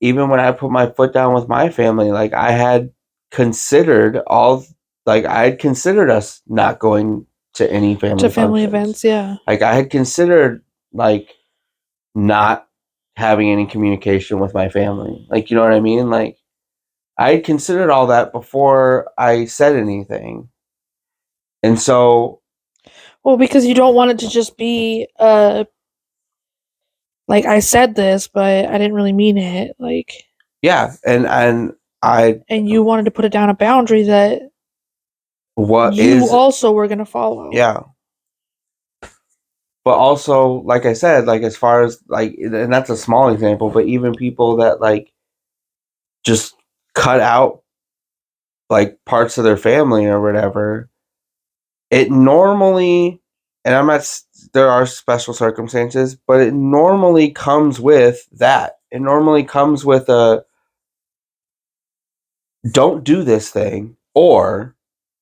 even when I put my foot down with my family, like I had considered us not going to any family events, yeah. Like I had considered like not having any communication with my family. Like, you know what I mean? Like I had considered all that before I said anything. And so, well, because you don't want it to just be like, I said this, but I didn't really mean it. Like, yeah, and you wanted to put it down a boundary that also were going to follow. Yeah. But also, like I said, like as far as like, and that's a small example, but even people that like just cut out like parts of their family or whatever, it normally, and there are special circumstances, but it normally comes with that. It normally comes with a don't do this thing, or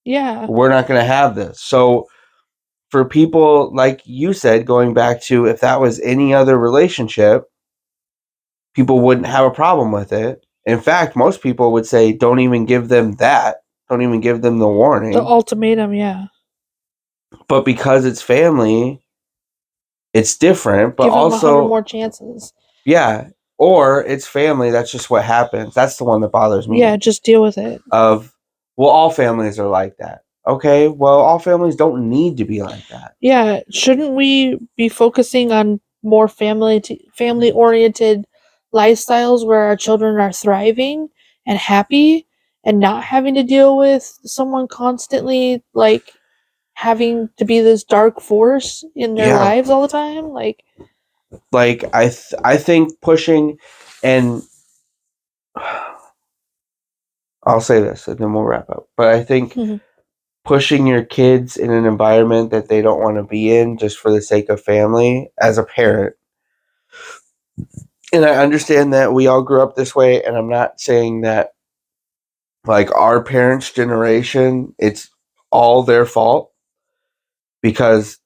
we're not going to have this. So for people like you said, going back to if that was any other relationship, people wouldn't have a problem with it. In fact, most people would say don't even give them that. Don't even give them the warning. The ultimatum, yeah. But because it's family, it's different. But Give them 100 also, more chances. yeah, or it's family. That's just what happens. That's the one that bothers me. Yeah, just deal with it. Well, all families are like that. Okay, well, all families don't need to be like that. Yeah, shouldn't we be focusing on more family-oriented lifestyles where our children are thriving and happy and not having to deal with someone constantly like having to be this dark force in their lives all the time? Like I think pushing, and I'll say this and then we'll wrap up. But I think pushing your kids in an environment that they don't want to be in just for the sake of family as a parent. And I understand that we all grew up this way, and I'm not saying that like our parents' generation, it's all their fault, because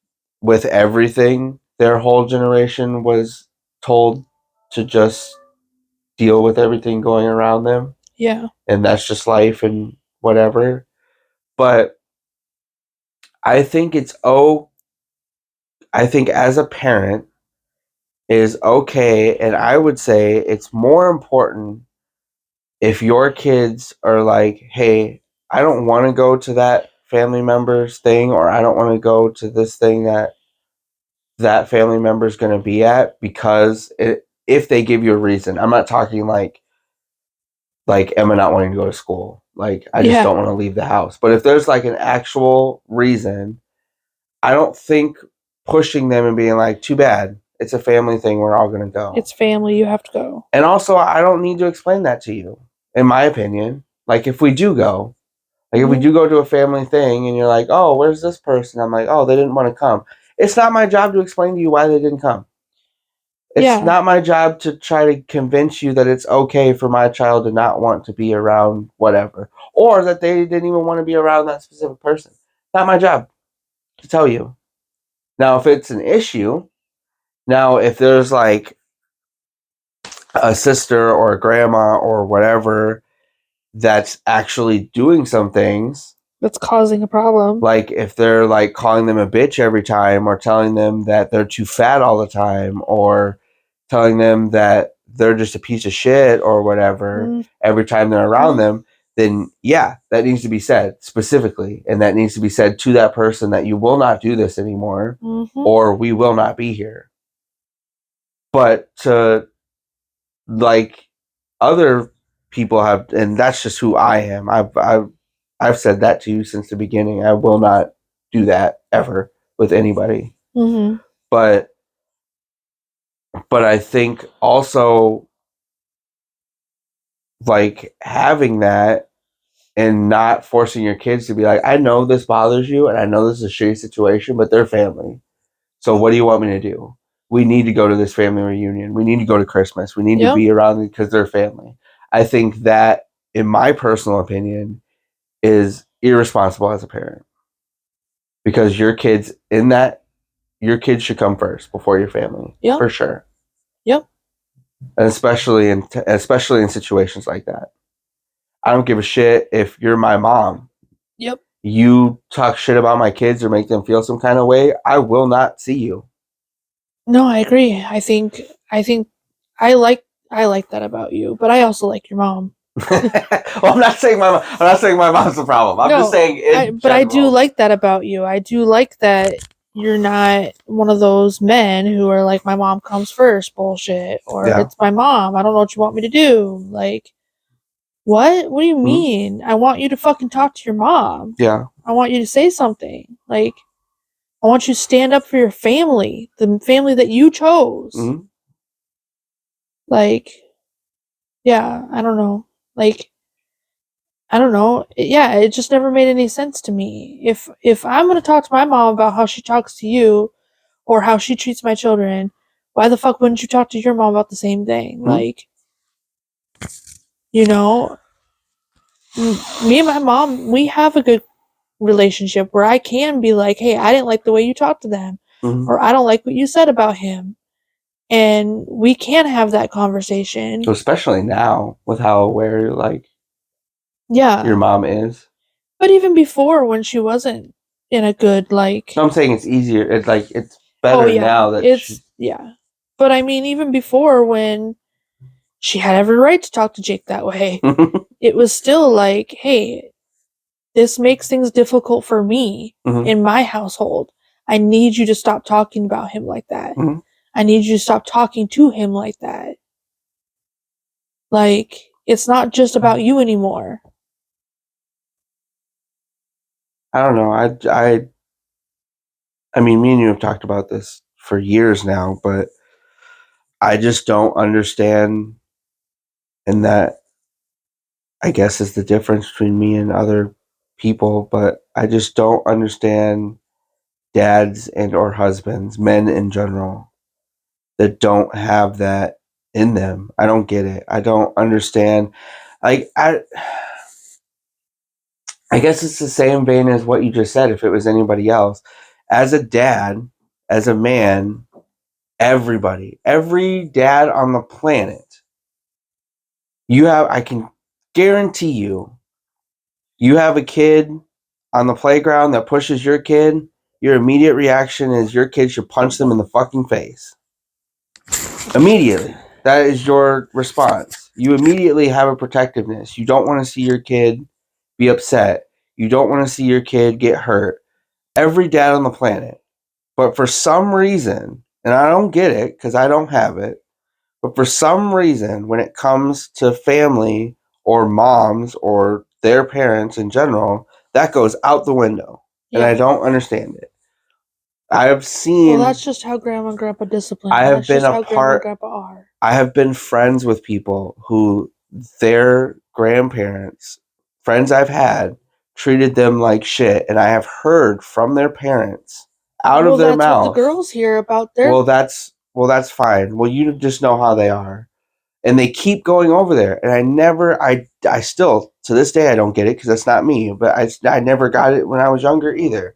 with everything, their whole generation was told to just deal with everything going around them. Yeah. And that's just life and whatever. But I think I think as a parent is okay, and I would say it's more important if your kids are like, hey, I don't want to go to that family member's thing, or I don't want to go to this thing that family member is going to be at, because if they give you a reason. I'm not talking like Emma not wanting to go to school. Like, I just don't want to leave the house. But if there's like an actual reason, I don't think pushing them and being like, too bad, it's a family thing, we're all going to go. It's family, you have to go. And also, I don't need to explain that to you, in my opinion. Like, if we do go, if we do go to a family thing and you're like, oh, where's this person? I'm like, oh, they didn't want to come. It's not my job to explain to you why they didn't come. It's not my job to try to convince you that it's okay for my child to not want to be around whatever, or that they didn't even want to be around that specific person. Not my job to tell you. Now, if it's an issue, if there's like a sister or a grandma or whatever that's actually doing some things that's causing a problem, like if they're like calling them a bitch every time, or telling them that they're too fat all the time, or telling them that they're just a piece of shit or whatever every time they're around them, then yeah, that needs to be said specifically, and that needs to be said to that person, that you will not do this anymore, or we will not be here. But to like other people have, and that's just who I am. I've said that to you since the beginning. I will not do that ever with anybody. But I think also like having that and not forcing your kids to be like, I know this bothers you and I know this is a shitty situation, but they're family. So what do you want me to do? We need to go to this family reunion. We need to go to Christmas. We need to be around them because they're family. I think that, in my personal opinion, is irresponsible as a parent, because your kids should come first before your family, for sure. And especially in situations like that. I don't give a shit if you're my mom. You talk shit about my kids or make them feel some kind of way, I will not see you. No, I agree. I think I like that about you, but I also like your mom. Well, I'm not saying my mom's the problem. I'm just saying but I do like that about you. I do like that you're not one of those men who are like, my mom comes first bullshit, or it's my mom, I don't know what you want me to do. Like, what do you mean? I want you to fucking talk to your mom. I want you to say something. Like, I want you to stand up for your family, the family that you chose. Like, yeah, I don't know. Like, I don't know. Yeah, it just never made any sense to me. If I'm gonna talk to my mom about how she talks to you, or how she treats my children, why the fuck wouldn't you talk to your mom about the same thing? Like, you know, me and my mom, we have a good relationship where I can be like, hey, I didn't like the way you talked to them, or I don't like what you said about him. And we can have that conversation. Especially now with how aware like Yeah. your mom is. But even before, when she wasn't in a good, like... So I'm saying it's easier. It's like it's better now that it's But I mean, even before, when she had every right to talk to Jake that way, it was still like, hey, this makes things difficult for me in my household. I need you to stop talking about him like that. I need you to stop talking to him like that. Like, it's not just about you anymore. I don't know. I mean, me and you have talked about this for years now, but I just don't understand, and that I guess is the difference between me and other people, but I just don't understand dads and or husbands, men in general, that don't have that in them. I don't get it. I don't understand. Like I guess it's the same vein as what you just said. If it was anybody else, as a dad, as a man, every dad on the planet, I can guarantee you have a kid on the playground that pushes your kid, your immediate reaction is your kid should punch them in the fucking face. Immediately. That is your response. You immediately have a protectiveness. You don't want to see your kid be upset. You don't want to see your kid get hurt. Every dad on the planet. But for some reason, and I don't get it because I don't have it, but for some reason, when it comes to family or moms or their parents in general, that goes out the window. And I don't understand it. I have seen. Well, that's just how grandma and grandpa discipline. I have That's been just a how grandma and part. grandpa are. I have been friends with people who their grandparents, friends I've had, treated them like shit, and I have heard from their parents out of their That's mouth. what the girls hear about their. Well, that's fine. Well, you just know how they are, and they keep going over there. And I still to this day I don't get it because that's not me. But I never got it when I was younger either.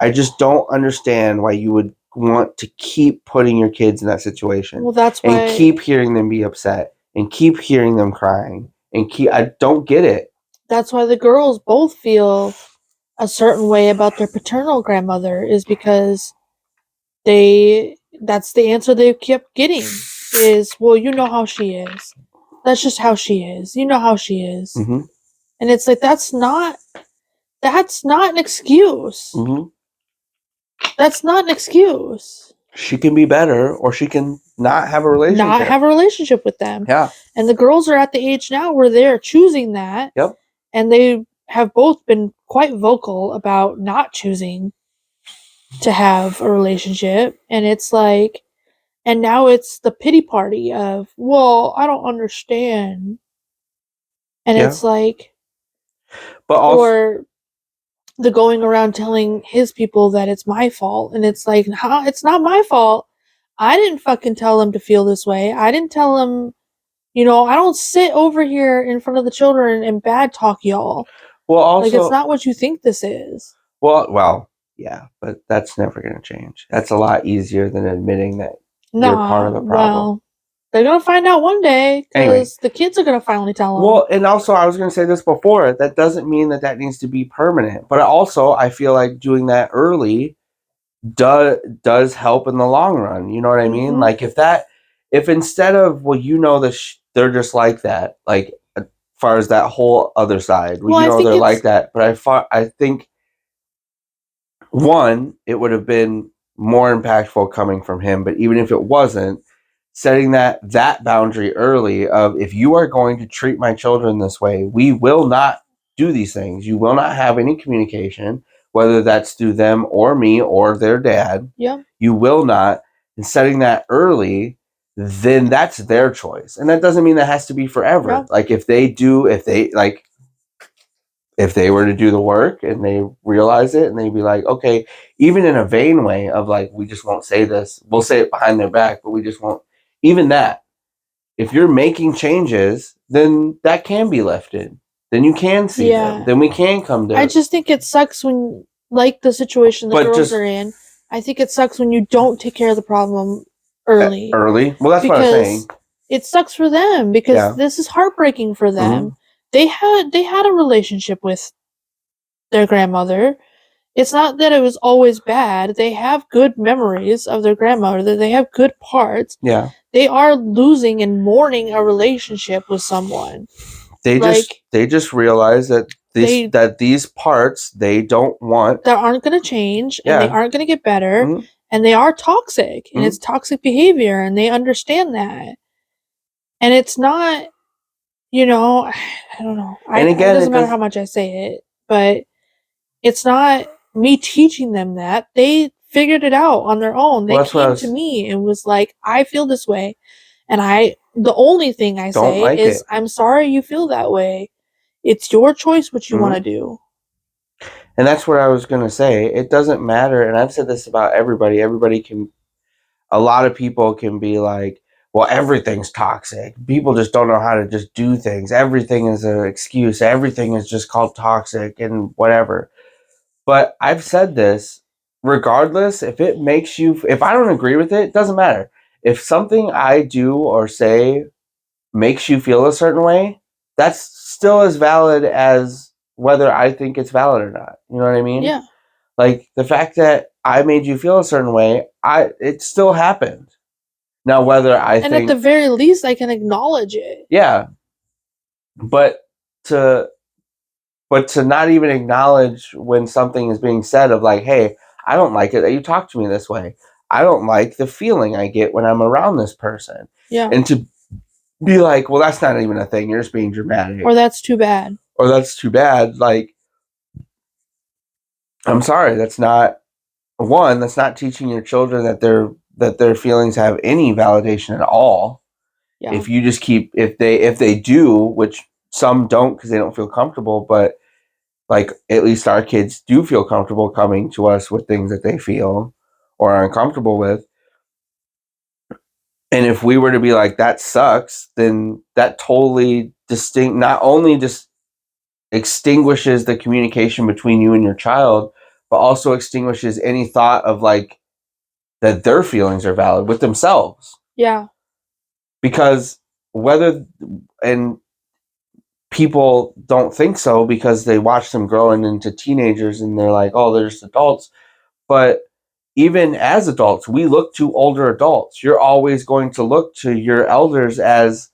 I just don't understand why you would want to keep putting your kids in that situation. Well, that's why. And keep hearing them be upset and keep hearing them crying and I don't get it. That's why the girls both feel a certain way about their paternal grandmother, is because that's the answer they kept getting is, well, you know how she is. That's just how she is. You know how she is. Mm-hmm. And it's like, that's not an excuse. Mm-hmm. That's not an excuse. She can be better, or she can not have a relationship. Not have a relationship with them. Yeah. And the girls are at the age now where they're choosing that. Yep. And they have both been quite vocal about not choosing to have a relationship. And it's like, and now it's the pity party of, well, I don't understand. And it's like, but also, or the going around telling his people that it's my fault. And it's like, how? It's not my fault. I didn't fucking tell him to feel this way. I didn't tell him, I don't sit over here in front of the children and bad talk y'all. Well, also, like, it's not what you think this is. Well, yeah, but that's never going to change. That's a lot easier than admitting that you're part of the problem. Well, they're going to find out one day, because the kids are going to finally tell them. Well, and also, I was going to say this before, that doesn't mean that needs to be permanent. But also, I feel like doing that early does help in the long run. You know what I mean? Mhm. Like, if instead of, well, they're just like that, like, as far as that whole other side, they're like that. But I think, one, it would have been more impactful coming from him. But even if it wasn't, setting that boundary early of, if you are going to treat my children this way, we will not do these things. You will not have any communication, whether that's through them or me or their dad. Yeah. You will not. And setting that early, then that's their choice. And that doesn't mean that has to be forever. Yeah. Like, if they were to do the work and they realize it and they'd be like, okay, even in a vain way of like, we just won't say this. We'll say it behind their back, but we just won't. Even that, if you're making changes, then that can be lifted. Then you can see them. Then we can come to. I just think it sucks when, like the situation the girls are in, I think it sucks when you don't take care of the problem early. Early. Well, that's what I'm saying. It sucks for them because Yeah. this is heartbreaking for them. Mhm. They had a relationship with their grandmother. It's not that it was always bad. They have good memories of their grandmother. They have good parts. Yeah. They are losing and mourning a relationship with someone. They just realize that these parts they don't want, that aren't going to change, and they Yeah. aren't going to get better, Mhm. and they are toxic, and Mhm. it's toxic behavior, and they understand that. And it's not, I don't know. And again, it doesn't matter how much I say it, but it's not me teaching them that. They figured it out on their own. They Well, that's what I came was- to me and was like, I feel this way. And the only thing I Don't say like is, it. I'm sorry you feel that way. It's your choice what you Mhm. want to do. And that's what I was going to say. It doesn't matter. And I've said this about everybody. A lot of people can be like, well, everything's toxic. People just don't know how to just do things. Everything is an excuse. Everything is just called toxic and whatever. But I've said this, regardless, if I don't agree with it, it doesn't matter. If something I do or say makes you feel a certain way, that's still as valid as whether I think it's valid or not. You know what I mean? Yeah. Like the fact that I made you feel a certain way, it still happened. Now whether I And think at the very least, I can acknowledge it. yeah, but to not even acknowledge when something is being said of like, hey, I don't like it that you talk to me this way. I don't like the feeling I get when I'm around this person. Yeah. And to be like, well, that's not even a thing. You're just being dramatic. Or that's too bad. Or that's too bad. Like, I'm sorry, that's not teaching your children that their feelings have any validation at all. Yeah. If you just keep if they do, which some don't because they don't feel comfortable, but like at least our kids do feel comfortable coming to us with things that they feel or are uncomfortable with. And if we were to be like, that sucks, then that totally not only just extinguishes the communication between you and your child, but also extinguishes any thought of like that their feelings are valid with themselves. Yeah. Because and people don't think so because they watch them growing into teenagers and they're like, oh, they're just adults. But even as adults, we look to older adults. You're always going to look to your elders as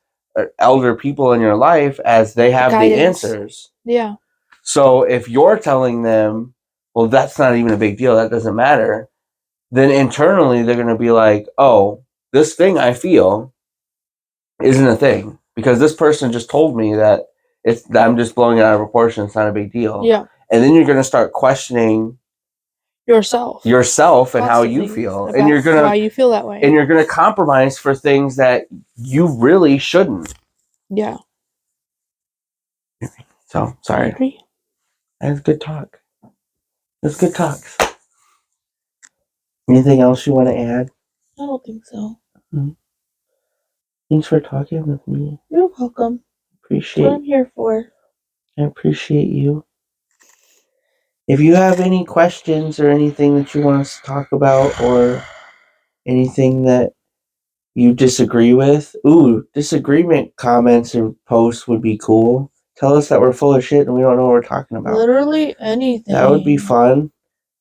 elder people in your life as they have the answers. Yeah. So if you're telling them, well, that's not even a big deal, that doesn't matter, then internally they're going to be like, oh, this thing I feel isn't a thing because this person just told me that I'm just blowing it out of proportion. It's not a big deal. Yeah. And then you're going to start questioning yourself and how you feel, and you're why you feel that way, and you're going to compromise for things that you really shouldn't. Yeah. So I sorry. agree. That's good talk. That's good talks. Anything else you want to add? I don't think so. Mm-hmm. Thanks for talking with me. You're welcome. That's what I'm here for. I appreciate you. If you have any questions or anything that you want us to talk about or anything that you disagree with, disagreement comments or posts would be cool. Tell us that we're full of shit and we don't know what we're talking about. Literally anything. That would be fun.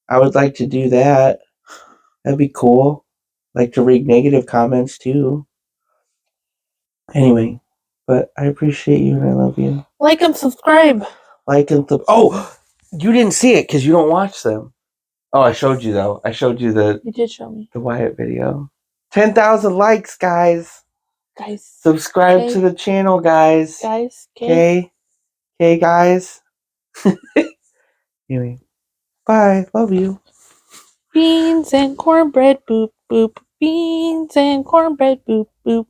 I would like to do that. That'd be cool. Like to read negative comments too. Anyway, but I appreciate you and I love you. Like and subscribe. Oh, you didn't see it because you don't watch them. Oh, I showed you though. I showed you You did show me. the Wyatt video. 10,000 likes, guys. Guys. Subscribe to the channel, guys. Guys. Okay, guys. Anyway, bye. Love you. Beans and cornbread, boop, boop. Beans and cornbread, boop, boop.